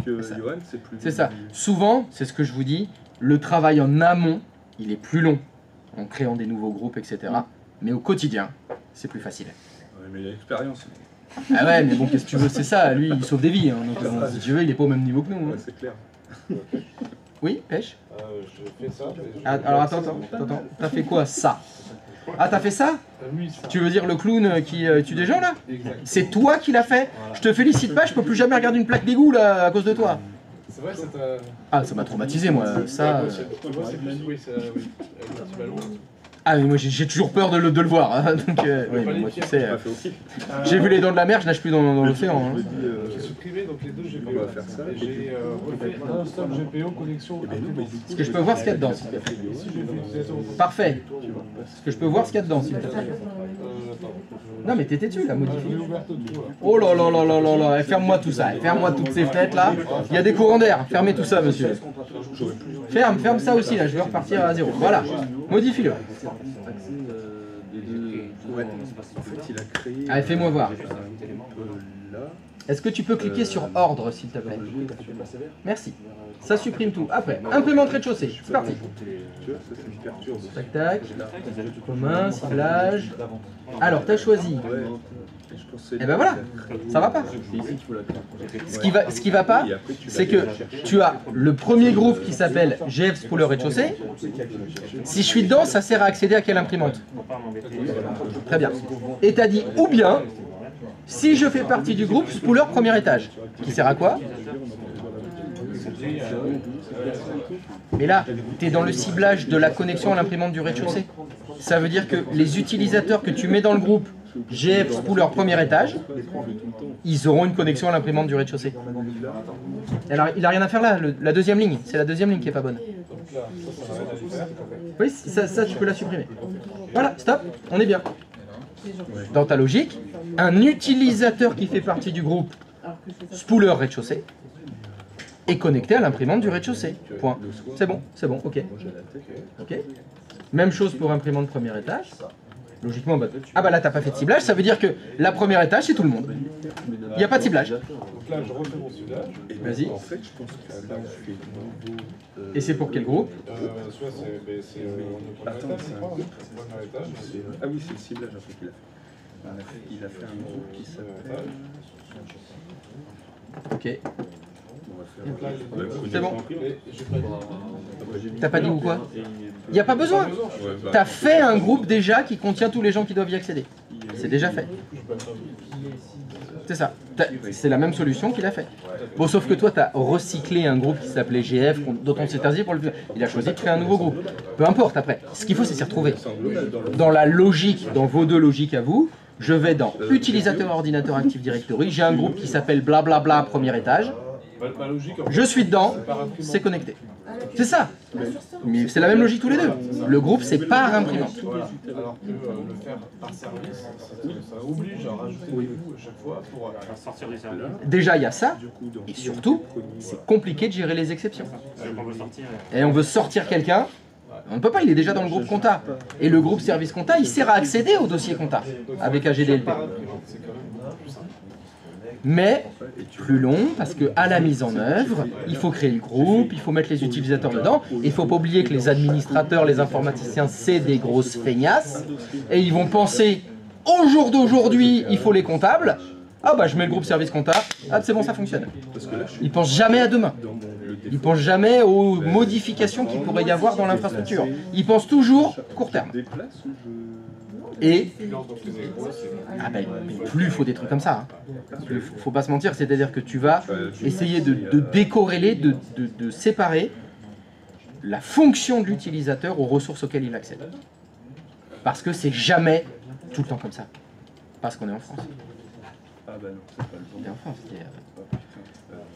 Que c'est ça. Johan, c'est plus... C'est ça. Souvent, c'est ce que je vous dis, le travail en amont, il est plus long en créant des nouveaux groupes, etc. Mais au quotidien, c'est plus facile. Ouais, mais il a l'expérience. Ah ouais, mais bon, qu'est-ce que tu veux, c'est ça, lui, il sauve des vies. Hein, donc, si tu veux, il est pas au même niveau que nous. Hein. Ouais, c'est clair. Oui, Pêche? Je fais ça. mais je- Ah, alors attends. T'as fait quoi, ça? Ah, t'as fait ça? Lui, ça. Tu veux dire le clown qui tue des gens, là? Exactement. C'est toi qui l'as fait? Je te félicite pas, je peux plus jamais regarder une plaque d'égout, là, à cause de toi. C'est vrai, ça t'a. Ah, ça m'a traumatisé, moi, ça... Moi, c'est plus. Oui, ça. Oui. Un petit ballon. Ah, mais moi, j'ai toujours peur de le voir, hein, donc... oui, mais moi, tu sais... On a fait OK. J'ai vu les dents de la mer, je nage plus dans l'océan. Hein. J'ai supprimé donc les 2 GPO. On va faire ça. Et j'ai refait un stop GPO connexion. Est-ce que je peux voir ce qu'il y a dedans, s'il te plaît? Ici, je fais utilisateur. Parfait. Est-ce que je peux voir ce qu'il y a dedans, s'il te plaît? Attends. Non, mais t'étais-tu, là, Je l'ai modifié? ouvert tout là. Oh là là là là là là, ferme-moi tout ça, ferme-moi toutes ces fenêtres là. Il y a des courants d'air, fermez tout ça, monsieur. Ferme ça aussi là, je veux repartir à zéro. Voilà, modifie-le. Ouais. En fait, il a créé... Allez, fais-moi voir. un groupe là. Est-ce que tu peux cliquer sur ordre, s'il te plaît? Merci. Ça supprime tout. Après, imprimante rez-de-chaussée. C'est parti. Tu vois, ça me perturbe. Tac, tac. Commun, ciblage. Alors, tu as choisi. Ouais. Je pensais Et ben voilà, ça va pas. Ce qui va pas, c'est que tu as le premier groupe qui s'appelle GF Spooler rez-de-chaussée. Si je suis dedans, ça sert à accéder à quelle imprimante? Très bien. Et tu as dit ou bien, si je fais partie du groupe Spooler premier étage, qui sert à quoi? Mais là, tu es dans le ciblage de la connexion à l'imprimante du rez-de-chaussée. Ça veut dire que les utilisateurs que tu mets dans le groupe GF Spooler premier étage, ils auront une connexion à l'imprimante du rez-de-chaussée. Alors, il n'a rien à faire là, la deuxième ligne. C'est la deuxième ligne qui n'est pas bonne. Oui, ça tu peux la supprimer. Voilà, stop, on est bien. Dans ta logique, un utilisateur qui fait partie du groupe Spooler rez-de-chaussée est connecté à l'imprimante du rez-de-chaussée. Point. C'est bon, ok. Ok. Même chose pour imprimante premier étage. Logiquement, bah, ah bah là t'as pas fait de ciblage, ça veut dire que la première étage c'est tout le monde. Il n'y a pas de ciblage. Donc là, je refais mon ciblage. Vas-y. En fait, je pense que là, je fais nouveau. Et c'est pour quel groupe? Soit c'est Attends, c'est premier étage. Ah oui, c'est le ciblage après qu'il a fait. Il a fait un groupe qui s'appelle. Ok. Donc là, C'est bon. j'ai pas dit. T'as pas dit où quoi? Il n'y a pas besoin. T'as fait un groupe déjà qui contient tous les gens qui doivent y accéder. C'est déjà fait. C'est ça. C'est la même solution qu'il a fait. Bon, sauf que toi, tu as recyclé un groupe qui s'appelait GF, dont on s'est interdit pour le... Il a choisi de créer un nouveau groupe. Peu importe, après. Ce qu'il faut, c'est s'y retrouver. Dans la logique, dans vos deux logiques à vous, je vais dans Utilisateur Ordinateur Active Directory, j'ai un groupe qui s'appelle blablabla premier étage. Je suis dedans, c'est connecté. C'est ça. Mais c'est la même logique tous les deux. Le groupe, c'est par imprimante. Alors que le faire par service, ça oblige à rajouter des bouts à chaque fois pour sortir du serveur. Déjà, il y a ça. Et surtout, c'est compliqué de gérer les exceptions. On veut sortir. Et on veut sortir quelqu'un. On ne peut pas, il est déjà dans le groupe compta. Et le groupe service compta, il sert à accéder au dossier compta avec AGDLP. Mais plus long, parce qu'à la mise en œuvre, il faut créer le groupe, il faut mettre les utilisateurs dedans. Il ne faut pas oublier que les administrateurs, les informaticiens, c'est des grosses feignasses. Et ils vont penser, au jour d'aujourd'hui, il faut les comptables. Ah bah je mets le groupe service compta, ah c'est bon, ça fonctionne. Ils pensent jamais à demain. Ils pensent jamais aux modifications qu'il pourrait y avoir dans l'infrastructure. Ils pensent toujours court terme. Et ah ben, plus il faut des trucs comme ça. Hein. Faut pas se mentir, c'est-à-dire que tu vas essayer de décorréler, de séparer la fonction de l'utilisateur aux ressources auxquelles il accède. Parce que c'est jamais tout le temps comme ça. Parce qu'on est en France. Ah bah non, c'est pas le bon. On est en France.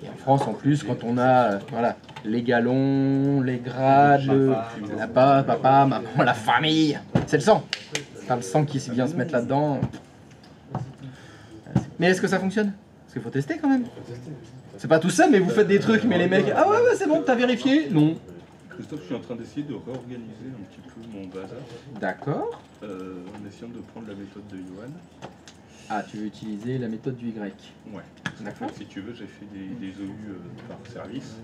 Et en France, en plus, quand on a voilà, les galons, les grades, la papa, maman, la famille, c'est le sang. Pas le sang qui vient se mettre là-dedans. Mais est-ce que ça fonctionne? Parce qu'il faut tester quand même. C'est pas tout ça, mais vous faites des trucs, mais les mecs... Ah ouais, c'est bon, t'as vérifié? Non. Christophe, je suis en train d'essayer de réorganiser un petit peu mon bazar. D'accord. En essayant de prendre la méthode de Johan. Ah, tu veux utiliser la méthode du Y. Ouais. D'accord. Si tu veux, j'ai fait des OU par service.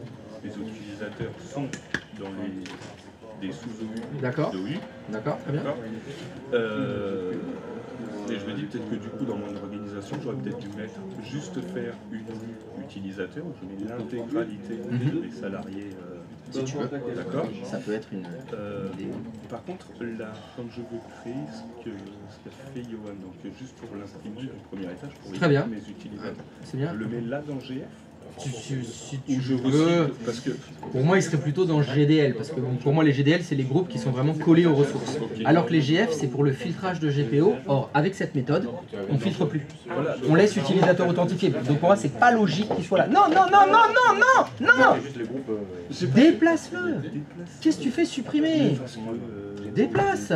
Les utilisateurs sont dans des sous-OU. D'accord. d'OU. D'accord, très bien. Et je me dis peut-être que du coup, dans mon organisation, j'aurais peut-être dû mettre juste faire une OU utilisateur où je mets l'intégralité des salariés. Si tu veux. D'accord. Ça peut être une... Par contre, là, quand je veux créer ce qu'a fait Johan, donc juste pour l'imprimante du premier étage, pour Très bien. mes utilisateurs, C'est bien. je le mets là dans GF. Si tu Ou je veux, recycle, parce que pour moi, il serait plutôt dans GDL, parce que pour moi, les GDL, c'est les groupes qui sont vraiment collés aux ressources. Alors que les GF, c'est pour le filtrage de GPO. Or, avec cette méthode, on ne filtre plus. On laisse utilisateur authentifié. Donc pour moi, c'est pas logique qu'il soit là. Non, non, non, non, non, non, non. Déplace-le. Qu'est-ce que tu fais supprimer? Déplace.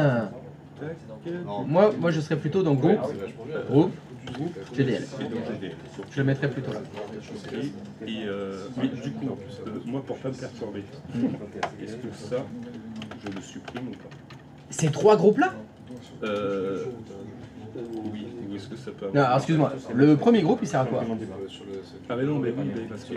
Moi, je serais plutôt dans groupe GDL. Je le mettrais plutôt là. Mais du coup, moi, pour pas me perturber, est-ce que ça, je le supprime ou pas? Ces trois groupes-là? Oui, Ou est-ce que ça peut Non, avoir... alors excuse-moi, le premier groupe il sert à quoi? Ah mais non, mais oui, mais parce que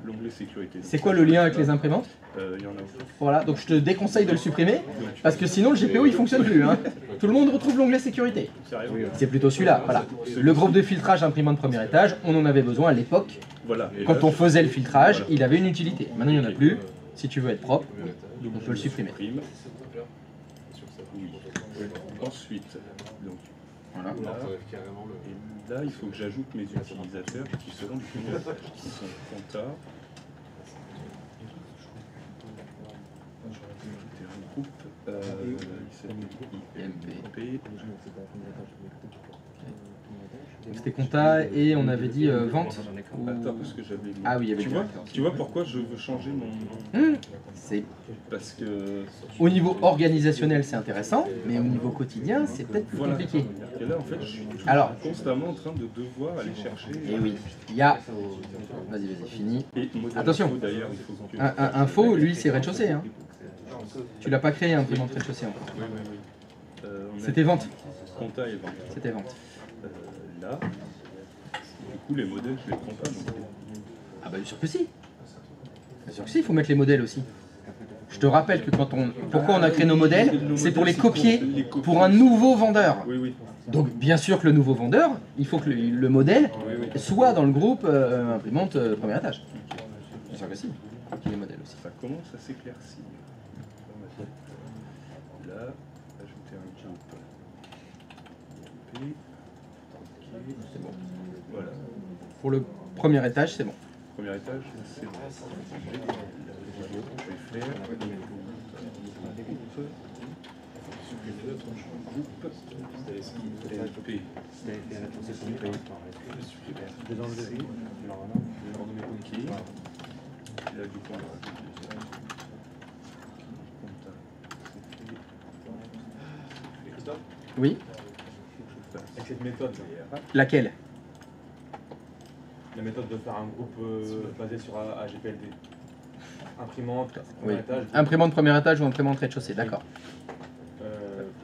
l'onglet sécurité. C'est quoi le lien avec les imprimantes? Il y en a. Voilà, donc je te déconseille de le supprimer, parce que sinon le GPO il fonctionne plus. Hein. Tout le monde retrouve l'onglet sécurité. Sérieux? C'est plutôt celui-là, voilà. Le groupe de filtrage imprimante premier étage, on en avait besoin à l'époque. Voilà. Et Quand là, on faisait le filtrage, voilà. il avait une utilité. Maintenant il n'y en a plus. Si tu veux être propre, Donc, on peut le supprimer. supprime. Oui. Ensuite, donc, Voilà. là, et là, il faut que j'ajoute mes utilisateurs qui seront du premier étage, qui sont compta. Ajouter un groupe. Il s'appelle IMP. C'était compta et on avait dit vente. ou- Attends, parce que j'avais. Ah oui, il y avait tu vois pourquoi je veux changer mon. C'est Parce que. au niveau organisationnel c'est intéressant, mais au niveau quotidien c'est peut-être plus Voilà. compliqué. Et là, en fait, je suis toujours Alors. constamment en train de devoir aller chercher. Et oui, il y a. Vas-y, fini. Et modèle Attention. info, d'ailleurs, il faut que. Un faux, lui, c'est rez-de-chaussée. Hein. Tu l'as pas créé, imprimante rez-de-chaussée encore. Oui. On a C'était vente. Compta et vente. C'était vente. Là, du coup, les modèles, je les prends pas. Donc... Ah bah bien sûr que si. Bien sûr que si, il faut mettre les modèles aussi. Je te rappelle que pourquoi on a créé nos modèles, c'est pour les copier pour un nouveau vendeur. Oui. Donc bien sûr que le nouveau vendeur, il faut que le modèle soit dans le groupe imprimante premier étage. Bien sûr que si. Les modèles aussi. Ça commence à s'éclaircir. Là, ajouter un groupe. C'est bon. Voilà. Pour le premier étage, c'est bon. Premier étage, c'est bon. Je vais faire LP. Là, du coup, on va Christophe, Oui. avec cette méthode, Laquelle? La méthode de faire un groupe basé sur AGPLD. Imprimante, Oui. premier étage, Imprimante premier étage ou imprimante rez-de-chaussée, d'accord.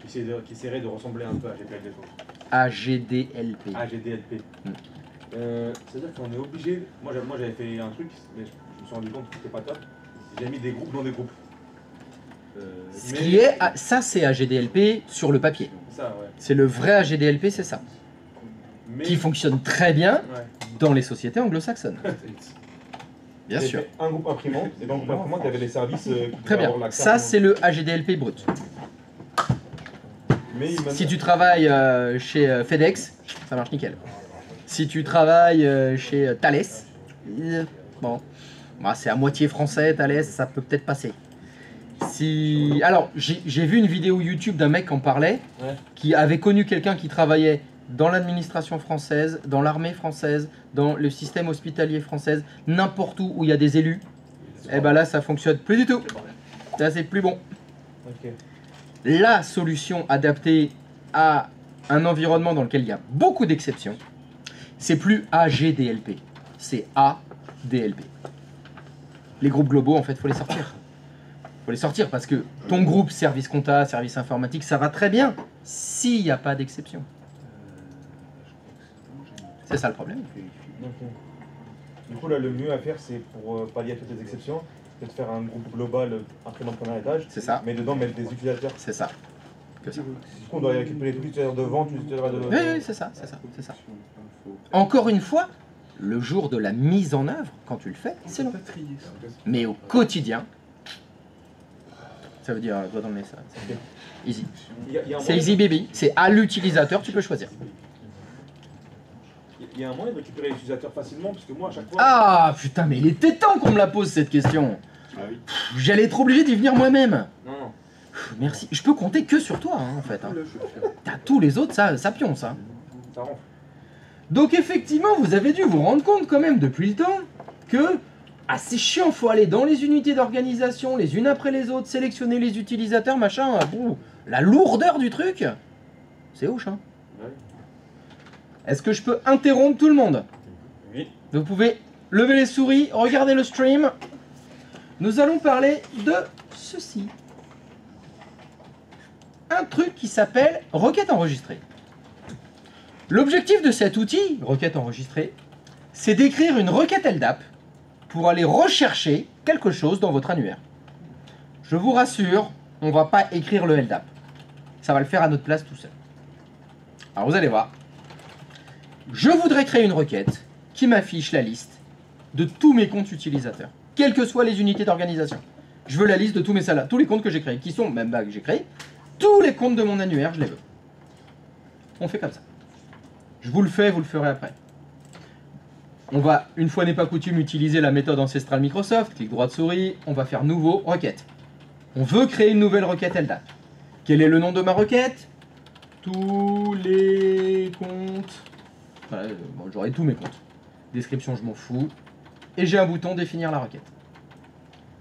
qui essaierait de ressembler un peu à AGPLD. AGDLP. AGDLP. C'est-à-dire qu'on est obligé. Moi j'avais fait un truc, mais je me suis rendu compte que c'était pas top. J'ai mis des groupes dans des groupes. Ce qui est, ça c'est AGDLP sur le papier. Ça, ouais. C'est le vrai AGDLP, c'est ça. Mais... Qui fonctionne très bien Ouais. dans les sociétés anglo-saxonnes. Bien J'ai sûr. fait un groupe imprimante, et dans le groupe imprimante, il y avait les services. Très bien. Ça c'est le AGDLP brut. Mais Si tu travailles chez FedEx, ça marche nickel. Si tu travailles chez Thales, bon, bah, c'est à moitié français, Thales, ça peut peut-être passer. Si... Alors, j'ai vu une vidéo YouTube d'un mec qui en parlait, qui avait connu quelqu'un qui travaillait dans l'administration française, dans l'armée française, dans le système hospitalier français, n'importe où il y a des élus. Et ben là, ça fonctionne plus du tout. Là, c'est plus bon. Okay. La solution adaptée à un environnement dans lequel il y a beaucoup d'exceptions, c'est plus AGDLP, c'est ADLP. Les groupes globaux, en fait, faut les sortir. Faut les sortir parce que ton groupe service compta, service informatique, ça va très bien s'il n'y a pas d'exception. C'est ça le problème. Okay. Du coup, là, le mieux à faire, c'est pour pallier à toutes les exceptions, c'est de faire un groupe global imprimante premier étage. C'est ça. Mais dedans, mettre des utilisateurs. C'est ça. Que ça. Du coup, on doit récupérer tous les utilisateurs de vente, tous les utilisateurs de... Oui, c'est ça, c'est ça, c'est ça. Encore une fois, le jour de la mise en œuvre, quand tu le fais, c'est long. Mais au quotidien, ça veut dire doigt dans le nez, ça. Easy. C'est easy baby. C'est à l'utilisateur, tu peux choisir. Il y a un moyen de récupérer les utilisateurs facilement, parce que moi, à chaque fois... Ah putain, mais il était temps qu'on me la pose cette question. J'allais être obligé d'y venir moi-même. Non. Merci. Je peux compter que sur toi, hein, en fait. Hein. T'as tous les autres, ça pionce. Ça. Ça rentre. Donc effectivement, vous avez dû vous rendre compte quand même depuis le temps que c'est chiant, faut aller dans les unités d'organisation, les unes après les autres, sélectionner les utilisateurs, machin. La lourdeur du truc, c'est hoche, hein. Est-ce que je peux interrompre tout le monde? Oui. Vous pouvez lever les souris, regarder le stream. Nous allons parler de ceci. Un truc qui s'appelle requête enregistrée. L'objectif de cet outil, requête enregistrée, c'est d'écrire une requête LDAP pour aller rechercher quelque chose dans votre annuaire. Je vous rassure, on ne va pas écrire le LDAP. Ça va le faire à notre place tout seul. Alors vous allez voir. Je voudrais créer une requête qui m'affiche la liste de tous mes comptes utilisateurs, quelles que soient les unités d'organisation. Je veux la liste de tous mes salariés, tous les comptes que j'ai créés, qui sont, même pas que j'ai créés, tous les comptes de mon annuaire, je les veux. On fait comme ça. Je vous le fais, vous le ferez après. On va, une fois n'est pas coutume, utiliser la méthode ancestrale Microsoft, clic droit de souris, on va faire nouveau, requête. On veut créer une nouvelle requête LDAP. Quel est le nom de ma requête? Tous les comptes. Voilà, bon, j'aurai tous mes comptes. Description, je m'en fous. Et j'ai un bouton définir la requête.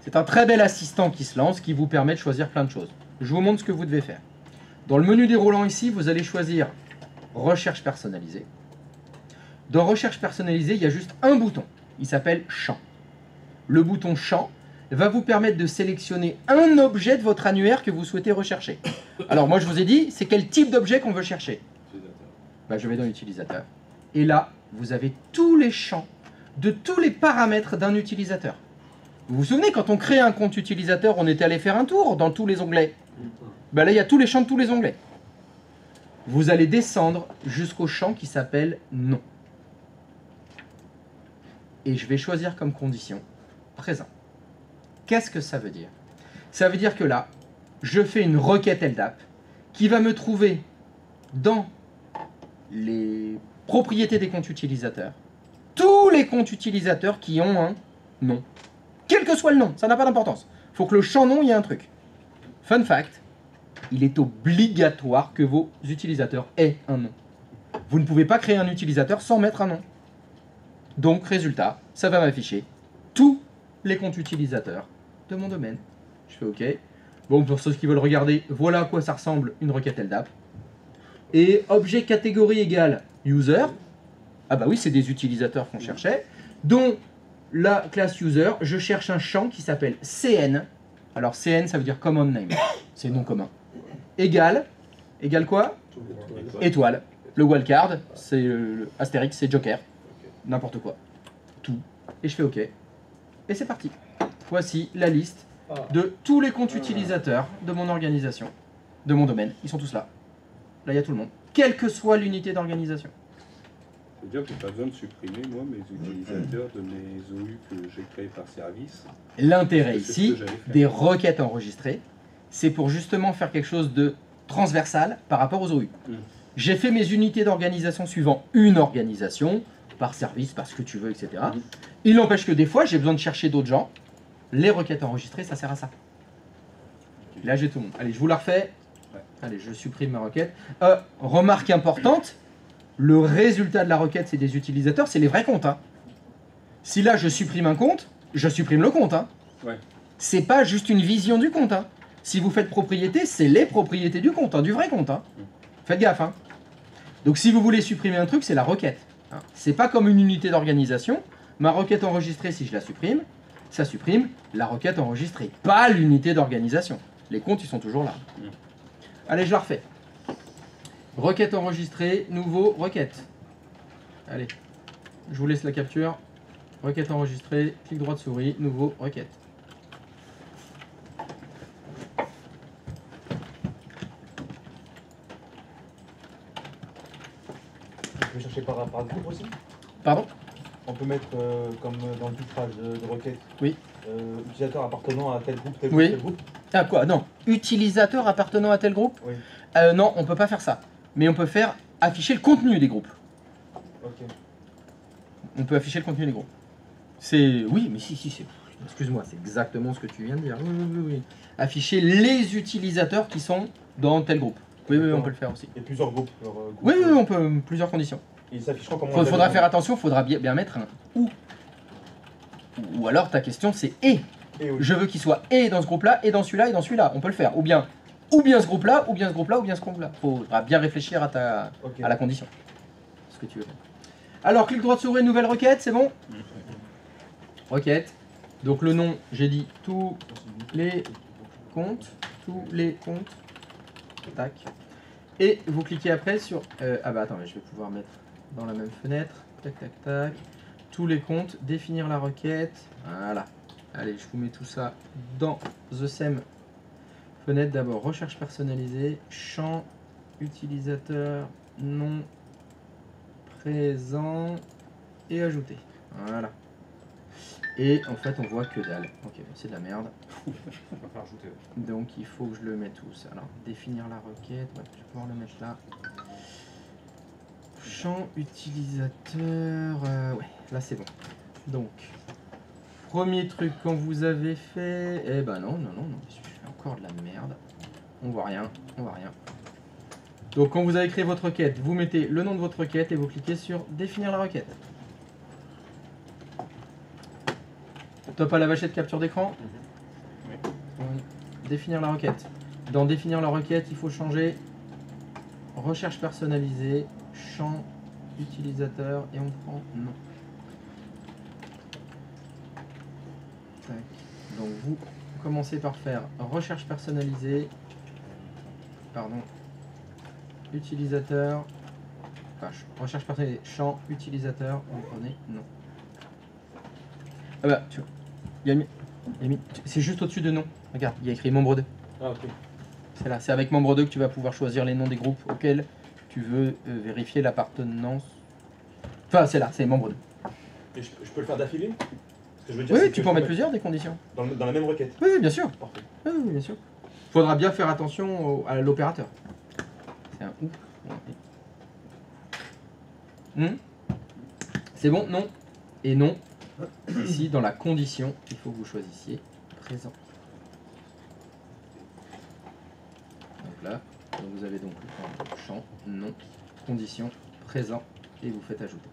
C'est un très bel assistant qui se lance, qui vous permet de choisir plein de choses. Je vous montre ce que vous devez faire. Dans le menu déroulant ici, vous allez choisir recherche personnalisée. Dans recherche personnalisée, il y a juste un bouton. Il s'appelle champ. Le bouton champ va vous permettre de sélectionner un objet de votre annuaire que vous souhaitez rechercher. Alors moi je vous ai dit, c'est quel type d'objet qu'on veut chercher. Bah, je vais dans utilisateur. Et là, vous avez tous les champs de tous les paramètres d'un utilisateur. Vous vous souvenez, quand on crée un compte utilisateur, on était allé faire un tour dans tous les onglets. Bah là, il y a tous les champs de tous les onglets. Vous allez descendre jusqu'au champ qui s'appelle nom. Et je vais choisir comme condition présent. Qu'est-ce que ça veut dire? Ça veut dire que là, je fais une requête LDAP qui va me trouver dans les propriétés des comptes utilisateurs tous les comptes utilisateurs qui ont un nom. Quel que soit le nom, ça n'a pas d'importance. Il faut que le champ nom, il y ait un truc. Fun fact, il est obligatoire que vos utilisateurs aient un nom. Vous ne pouvez pas créer un utilisateur sans mettre un nom. Donc, résultat, ça va m'afficher tous les comptes utilisateurs de mon domaine. Je fais OK. Bon, pour ceux qui veulent regarder, voilà à quoi ça ressemble une requête LDAP. Et objet catégorie égale user. Ah bah oui, c'est des utilisateurs qu'on cherchait. Dont la classe user, je cherche un champ qui s'appelle CN. Alors CN, ça veut dire common name. C'est nom commun. Égale quoi? Étoile. Le wildcard, c'est Astérix, c'est Joker. N'importe quoi. Tout. Et je fais OK. Et c'est parti. Voici la liste de tous les comptes utilisateurs de mon organisation, de mon domaine. Ils sont tous là. Là, il y a tout le monde. Quelle que soit l'unité d'organisation. C'est-à-dire que j'ai pas besoin de supprimer, moi, mes utilisateurs de mes OU que j'ai créés par service. L'intérêt ici des requêtes enregistrées, c'est pour justement faire quelque chose de transversal par rapport aux OU. J'ai fait mes unités d'organisation suivant une organisation, par service, par ce que tu veux, etc. Il n'empêche que des fois, j'ai besoin de chercher d'autres gens. Les requêtes enregistrées, ça sert à ça. Là, j'ai tout le monde. Allez, je vous la refais. Allez, je supprime ma requête. Remarque importante, le résultat de la requête, c'est des utilisateurs, c'est les vrais comptes. Hein. Si là, je supprime un compte, je supprime le compte. Hein. Ouais. C'est pas juste une vision du compte. Hein. Si vous faites propriété, c'est les propriétés du compte, hein, du vrai compte. Hein. Faites gaffe. Hein. Donc si vous voulez supprimer un truc, c'est la requête. Hein. C'est pas comme une unité d'organisation. Ma requête enregistrée, si je la supprime, ça supprime la requête enregistrée, pas l'unité d'organisation. Les comptes, ils sont toujours là. Allez, je la refais. Requête enregistrée, nouveau, requête. Allez, je vous laisse la capture. Requête enregistrée, clic droit de souris, nouveau, requête. On peut chercher par groupe aussi? Pardon? On peut mettre, comme dans le titrage de requête, oui. Utilisateur appartenant à tel groupe, oui. tel groupe. Ah quoi? Non. Utilisateur appartenant à tel groupe? Oui. Non, on peut pas faire ça. Mais on peut faire afficher le contenu des groupes. Ok. On peut afficher le contenu des groupes. C'est... Oui, mais si, c'est... Excuse-moi, c'est exactement ce que tu viens de dire. Oui. Afficher les utilisateurs qui sont dans tel groupe. Oui, on peut le faire aussi. Et plusieurs groupes. Oui, on peut... Plusieurs conditions. Ils s'afficheront comment? Il faudra faire attention, il faudra bien mettre un ou. Ou alors ta question c'est et. Oui. Je veux qu'il soit et dans ce groupe-là, et dans celui-là, et dans celui-là. On peut le faire. Ou bien ce groupe-là, ou bien ce groupe-là, ou bien ce groupe-là. Il faudra bien réfléchir à la condition. Ce que tu veux. Alors, clic droit de souris, nouvelle requête, c'est bon? Requête. Donc le nom, j'ai dit tous les comptes. Tac. Et vous cliquez après sur... ah bah attends, mais je vais pouvoir mettre dans la même fenêtre. Tac, tac, tac. Tous les comptes, définir la requête. Voilà. Allez, je vous mets tout ça dans The Same fenêtre. D'abord, recherche personnalisée, champ, utilisateur, nom, présent et ajouter. Voilà. Et en fait, on voit que dalle. Ok, c'est de la merde. On va faire ajouter. Donc, il faut que je le mette tous. Alors, définir la requête. Ouais, je vais pouvoir le mettre là. Champ utilisateur. Ouais, là c'est bon. Donc, premier truc quand vous avez fait. Eh ben non, je fais encore de la merde. On voit rien, on voit rien. Donc, quand vous avez créé votre requête, vous mettez le nom de votre requête et vous cliquez sur définir la requête. Top à la vachette capture d'écran. Définir la requête. Dans définir la requête, il faut changer recherche personnalisée, champ utilisateur et on prend non. Tac. Donc vous commencez par faire recherche personnalisée, pardon, utilisateur, enfin, recherche personnalisée, champ utilisateur, vous prenez non. Ah bah tu vois, c'est juste au-dessus de nom. Regarde, il y a écrit membre 2. Ah ok. C'est là, c'est avec membre 2 que tu vas pouvoir choisir les noms des groupes auxquels tu veux vérifier l'appartenance. Enfin, c'est là, c'est membre 2. Et je peux le faire d'affilée? Ce que je veux dire, Oui, c'est tu que peux en je mettre plusieurs des conditions. Dans la même requête. Oui, bien sûr. Parfait. Oui, bien sûr. Faudra bien faire attention à l'opérateur. C'est un ouf. C'est bon? Non. Et non. Ici, dans la condition, il faut que vous choisissiez présent. Donc là, vous avez donc le champ, nom, condition, présent, et vous faites ajouter.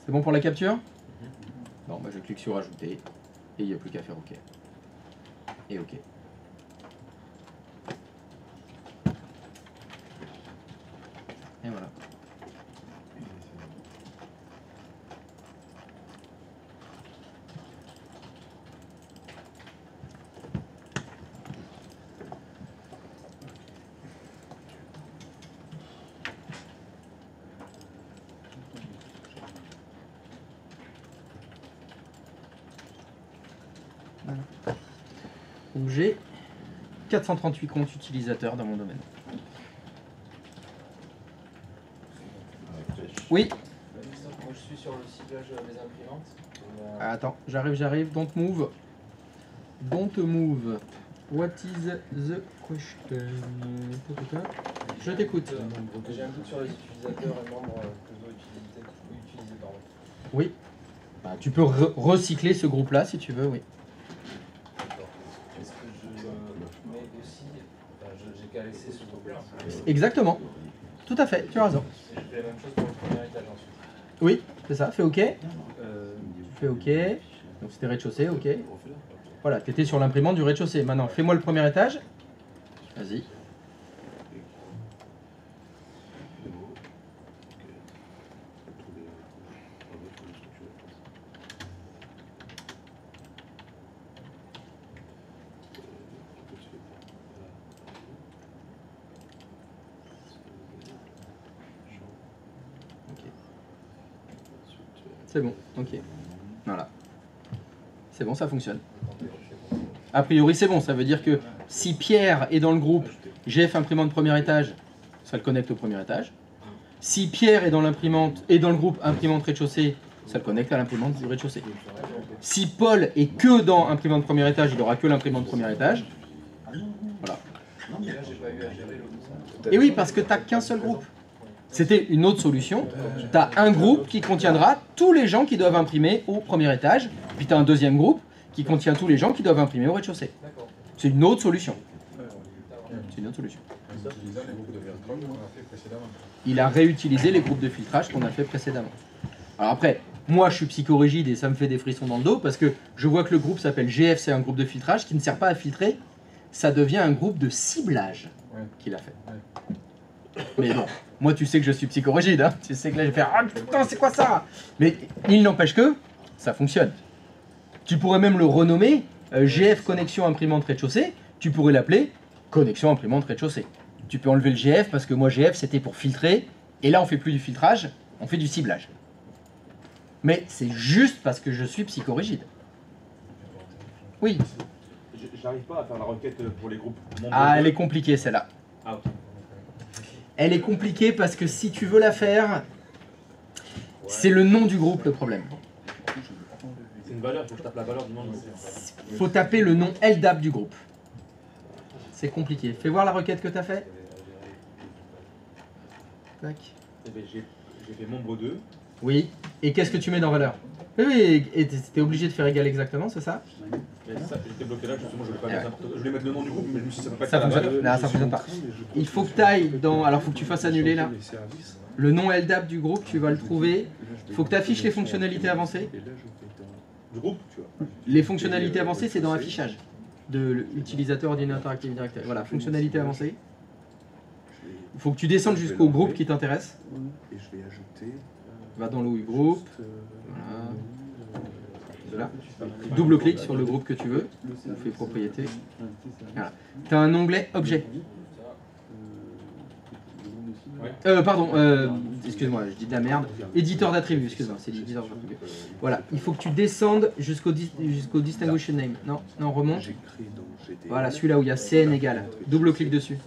C'est bon pour la capture? Bon, bah je clique sur ajouter et il n'y a plus qu'à faire OK. Et OK. Et voilà. Donc j'ai 438 comptes utilisateurs dans mon domaine. Oui. Moi je suis sur le ciblage des imprimantes. Attends, j'arrive, don't move. Don't move. What is the question? Je t'écoute. J'ai un doute sur les utilisateurs et membres que je dois utiliser. Pardon. Oui. Bah, tu peux recycler ce groupe-là si tu veux, oui. Est-ce que je mets aussi... j'ai qu'à laisser ce groupe-là. Exactement. Tout à fait, tu as raison. Et je fais la même chose pour le premier étage ensuite. Oui, c'est ça, fais OK. Tu fais OK. Donc c'était rez-de-chaussée, OK. Voilà, tu étais sur l'imprimante du rez-de-chaussée. Maintenant, fais-moi le premier étage. Vas-y. C'est bon, ok. Voilà. C'est bon, ça fonctionne. A priori, c'est bon. Ça veut dire que si Pierre est dans le groupe GF imprimante premier étage, ça le connecte au premier étage. Si Pierre est dans l'imprimante et dans le groupe imprimante rez-de-chaussée, ça le connecte à l'imprimante du rez-de-chaussée. Si Paul est que dans imprimante premier étage, il n'aura que l'imprimante premier étage. Voilà. Et oui, parce que tu n'as qu'un seul groupe. C'était une autre solution. Tu as un groupe qui contiendra tous les gens qui doivent imprimer au premier étage, puis tu as un deuxième groupe qui contient tous les gens qui doivent imprimer au rez-de-chaussée. C'est une autre solution. C'est une autre solution. utilisant les groupes de Vertron qu'on a fait précédemment. Il a réutilisé les groupes de filtrage qu'on a fait précédemment. Alors après, moi je suis psychorigide et ça me fait des frissons dans le dos parce que je vois que le groupe s'appelle GF, c'est un groupe de filtrage qui ne sert pas à filtrer, ça devient un groupe de ciblage qu'il a fait. Mais bon, moi tu sais que je suis psychorigide, hein. Tu sais que là je vais faire « Ah putain, c'est quoi ça ?» Mais il n'empêche que ça fonctionne. Tu pourrais même le renommer GF connexion imprimante rez-de-chaussée, tu pourrais l'appeler connexion imprimante rez-de-chaussée. Tu peux enlever le GF parce que moi GF c'était pour filtrer, et là on fait plus du filtrage, on fait du ciblage. Mais c'est juste parce que je suis psychorigide. Oui. J'arrive pas à faire la requête pour les groupes. Ah, elle est compliquée celle-là. Ah, ok. Elle est compliquée parce que si tu veux la faire, c'est le nom du groupe le problème. C'est une valeur, il faut que je tape la valeur du nom du groupe. Il faut taper le nom LDAP du groupe. C'est compliqué. Fais voir la requête que tu as fait. Tac. Eh ben, j'ai fait membre 2. Oui. Et qu'est-ce que tu mets dans valeur? Oui, et t'es obligé de faire égal exactement, c'est ça? Mais ça, j'étais bloqué là, justement, je voulais pas mettre n'importe quoi. Je voulais mettre le nom du groupe, mais je me suis dit, ça peut pas être Ça la fonctionne, valeur. non, ça fonctionne pas. Il faut que tu ailles dans... Alors, il faut que tu fasses annuler là. Le nom LDAP du groupe, tu vas le trouver. Il faut que tu affiches les fonctionnalités avancées. Du groupe, tu vois. Les fonctionnalités avancées, c'est dans affichage de l'utilisateur ordinateur active directory. Voilà, fonctionnalités avancées. Il faut que tu descendes jusqu'au groupe qui t'intéresse. Et je vais ajouter. Va dans l'OU groupe. Voilà. Double-clic sur le groupe que tu veux. On fait propriété. Voilà. Tu as un onglet objet. Pardon, excuse-moi, je dis de la merde. Éditeur d'attributs, excuse-moi, c'est l'éditeur d'attributs. Voilà, il faut que tu descendes jusqu'au distinguished name. Non, non, remonte. Voilà, celui-là où il y a CN égale. Double-clic dessus.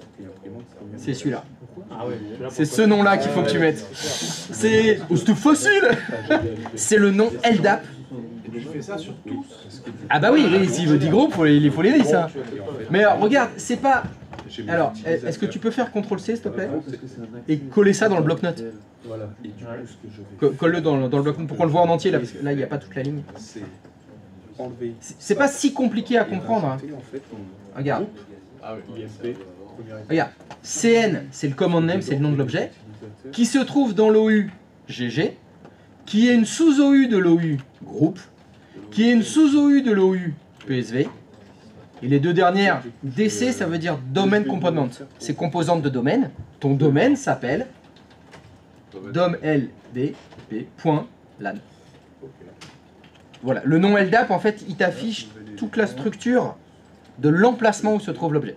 C'est celui-là. C'est ce nom-là qu'il faut que tu mettes. C'est facile. C'est le nom LDAP. Je fais ça sur tous. Ah bah oui, oui, s'il veut 10 groupes, il faut les lire ça. Mais alors, regarde, c'est pas... Alors, est-ce que tu peux faire CTRL-C, s'il te plaît? Et coller ça dans le bloc-notes. Voilà. Colle-le dans le bloc-notes pour qu'on le voit en entier, là, parce que là, il n'y a pas toute la ligne. C'est pas si compliqué à comprendre. Hein. Regarde. Regarde. CN, c'est le command name, c'est le nom de l'objet, qui se trouve dans l'OU GG, qui est une sous-OU de l'OU groupe, qui est une sous-OU de l'OU PSV. Et les deux dernières, DC, ça veut dire Domain Component. C'est composante de domaine. Ton domaine s'appelle domldb.lan. Voilà. Le nom LDAP, en fait, il t'affiche toute la structure de l'emplacement où se trouve l'objet.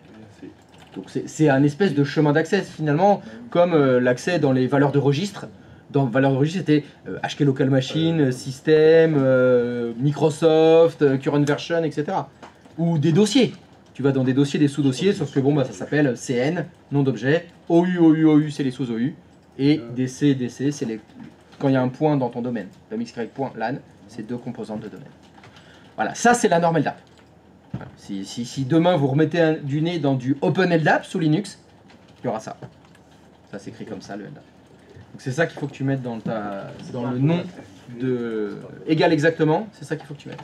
Donc c'est un espèce de chemin d'accès, finalement, comme l'accès dans les valeurs de registre. Dans valeurs de registre, c'était HK Local Machine, System, Microsoft, Current Version, etc. Ou des dossiers. Tu vas dans des dossiers, des sous-dossiers, sauf que bon, bah, ça s'appelle CN, nom d'objet, OU, c'est les sous-OU, et DC, c'est les... quand il y a un point dans ton domaine. .lan, c'est deux composantes de domaine. Voilà, ça c'est la norme LDAP. Voilà. Si demain vous remettez du nez dans du OpenLDAP sous Linux, il y aura ça. Ça s'écrit comme ça, le LDAP. Donc c'est ça qu'il faut que tu mettes dans le nom de... égal exactement, c'est ça qu'il faut que tu mettes.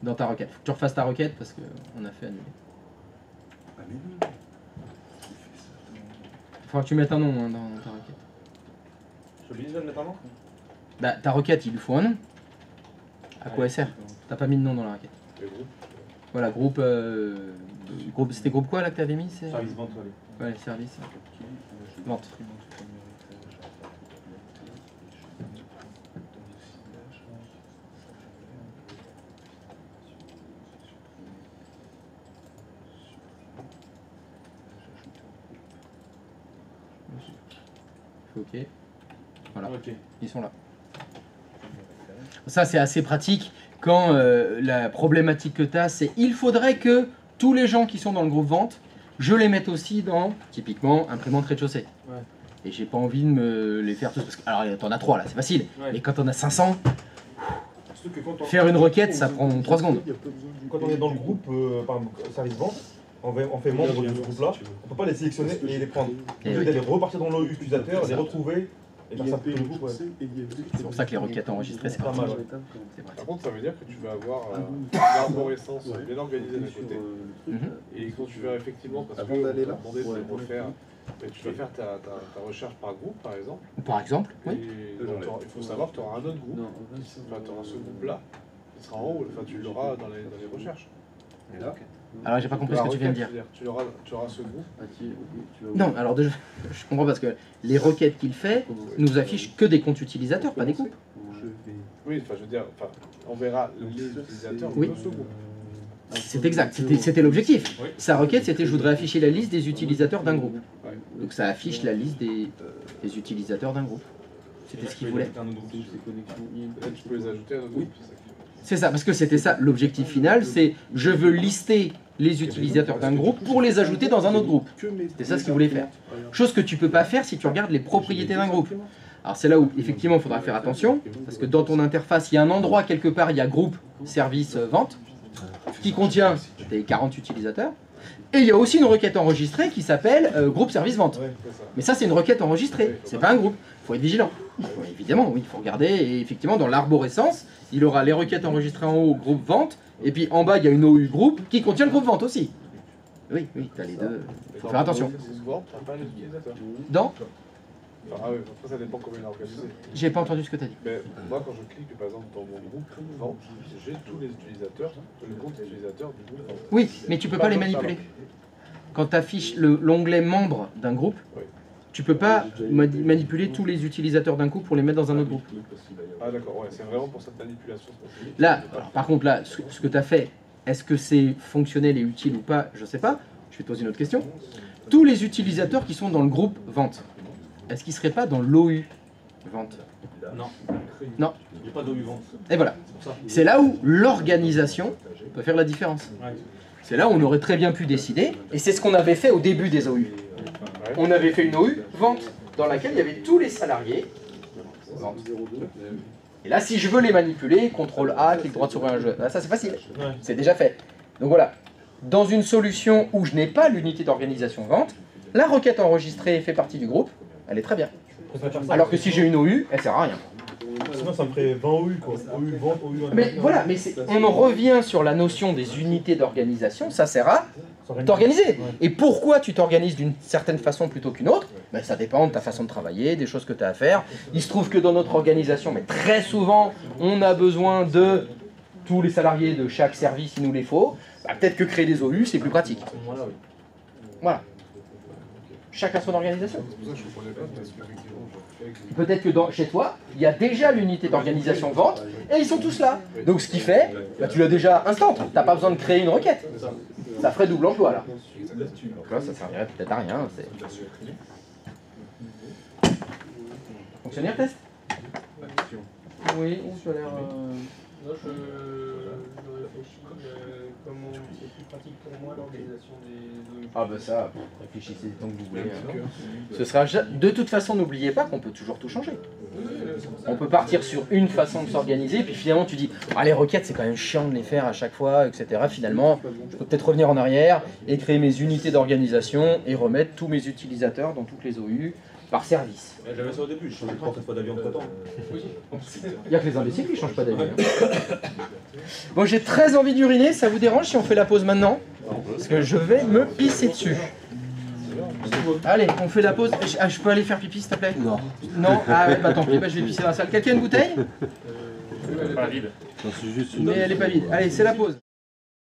Dans ta requête. Faut que tu refasses ta requête parce qu'on a fait annuler. Ah mais non. Il faudra que tu mettes un nom hein, dans ta requête. Je suis obligé de mettre un nom? Bah ta requête, il lui faut un nom. À quoi elle sert? T'as pas mis de nom dans la requête. Voilà, groupe... c'était groupe quoi là que t'avais mis? Service vente, allez. Ouais, service. Vente. Ok. Voilà. Okay. Ils sont là. Ça, c'est assez pratique quand la problématique que tu as, c'est il faudrait que tous les gens qui sont dans le groupe vente, je les mette aussi dans, typiquement, imprimante rez-de-chaussée. Ouais. Et j'ai pas envie de me les faire tous. Parce que, alors, t'en as 3 là, c'est facile. Ouais. Mais quand on a 500, Que quand faire une requête, ça prend 3 secondes. Quand on est dans le groupe, par exemple, service vente, on fait membre de ce groupe-là, on ne peut pas les sélectionner et les prendre. On peut les repartir dans l'utilisateur, les retrouver faire ça pour le groupe, ouais. C'est pour ça que les requêtes enregistrées, c'est Pas pratique. mal, ouais. C'est pratique. Par contre, ça veut dire que tu vas avoir l'arborescence bien organisée d'un côté. Et quand tu vas effectivement, parce Avant d'aller là, demander de refaire, mais tu vas faire ta recherche par groupe, par exemple. Par exemple, oui. Et donc, il faut savoir que tu auras un autre groupe. Enfin, tu auras ce groupe-là, qui sera en haut. Enfin, tu l'auras dans les recherches. Alors, j'ai pas compris ce que tu viens de dire. Tu auras ce groupe. Non, alors déjà, je comprends parce que les requêtes qu'il fait nous affichent que des comptes utilisateurs, pas des groupes. Oui, enfin, je veux dire, enfin, on verra les utilisateurs Oui. de ce groupe. C'est exact, c'était l'objectif. Sa requête, c'était je voudrais afficher la liste des utilisateurs d'un groupe. Donc ça affiche la liste des utilisateurs d'un groupe. C'était ce qu'il voulait. Peut-être tu peux les ajouter à notre groupe. C'est ça, parce que c'était ça, l'objectif final, c'est je veux lister les utilisateurs d'un groupe pour les ajouter dans un autre groupe. C'était ça ce qu'il voulait faire. Chose que tu peux pas faire si tu regardes les propriétés d'un groupe. Alors c'est là où effectivement il faudra faire attention, parce que dans ton interface, il y a un endroit quelque part, il y a groupe, service, vente, qui contient tes 40 utilisateurs. Et il y a aussi une requête enregistrée qui s'appelle groupe service vente. Mais ça c'est une requête enregistrée, c'est pas un groupe. Il faut être vigilant. Évidemment, oui, il faut regarder. Et effectivement, dans l'arborescence, il aura les requêtes enregistrées en haut, groupe vente, et puis en bas, il y a une OU groupe qui contient le groupe vente aussi. Oui, oui, tu as les deux. Il faut faire attention. Dans Ah oui, après ça dépend comment il est organisé. J'ai pas entendu ce que tu as dit. Mais moi, quand je clique par exemple dans mon groupe vente, j'ai tous les utilisateurs, le compte utilisateur du groupe vente. Oui, mais tu peux pas les manipuler. Quand tu affiches l'onglet membre d'un groupe, tu peux pas manipuler tous les utilisateurs d'un groupe pour les mettre dans un autre groupe. Ah d'accord, ouais, c'est vraiment pour cette manipulation spécifique. Là, alors, par contre, là, ce que tu as fait, est-ce que c'est fonctionnel et utile ou pas? Je sais pas. Je vais te poser une autre question. Tous les utilisateurs qui sont dans le groupe vente, est-ce qu'ils ne seraient pas dans l'OU vente? Non. Non. Il n'y a pas d'OU vente. Et voilà. C'est là où l'organisation peut faire la différence. C'est là où on aurait très bien pu décider, et c'est ce qu'on avait fait au début des OU. On avait fait une OU vente, dans laquelle il y avait tous les salariés vente. Et là, si je veux les manipuler, CTRL A, clic droit sur un jeu, ça c'est facile, c'est déjà fait. Donc voilà, dans une solution où je n'ai pas l'unité d'organisation vente, la requête enregistrée fait partie du groupe, elle est très bien. Alors que si j'ai une OU, elle sert à rien. Sinon ça me ferait 20 OU quoi. OU vente, OU. Mais voilà, mais on en revient sur la notion des unités d'organisation, ça sert à t'organiser. Et pourquoi tu t'organises d'une certaine façon plutôt qu'une autre? Ben, ça dépend de ta façon de travailler, des choses que tu as à faire. Il se trouve que dans notre organisation, mais très souvent, on a besoin de tous les salariés de chaque service, il nous les faut. Ben, peut-être que créer des OU, c'est plus pratique. Voilà. Chacun son organisation. C'est pour ça que je ne comprenais pas, parce qu'effectivement, je fais... Peut-être que chez toi, il y a déjà l'unité d'organisation vente, et ils sont tous là. Donc ce qui fait, bah, tu l'as déjà instant, tu n'as pas besoin de créer une requête. Ça ferait double emploi là. Donc là, ça servirait peut-être à rien. Fonctionnaire test? Oui, tu as l'air... Non, je réfléchis comment c'est plus pratique pour moi l'organisation des... Ah bah ça, réfléchissez tant que vous voulez. Ce sera de toute façon, n'oubliez pas qu'on peut toujours tout changer. On peut partir sur une façon de s'organiser, puis finalement tu dis ah, les requêtes c'est quand même chiant de les faire à chaque fois, etc. Finalement, je peux peut-être revenir en arrière et créer mes unités d'organisation et remettre tous mes utilisateurs dans toutes les OU par service. J'avais ça au début, je changeais 37 fois d'avis entre temps. Il n'y a que les imbéciles qui ne changent pas d'avis. Bon, j'ai très envie d'uriner, ça vous dérange si on fait la pause maintenant? Parce que je vais me pisser dessus. Allez, on fait la pause. Je peux aller faire pipi s'il te plaît? Non. Non? Ah ouais, bah tant pis, bah, je vais pisser dans la salle. Quelqu'un a une bouteille? Pas vide. Mais elle est pas vide. Allez, c'est la pause.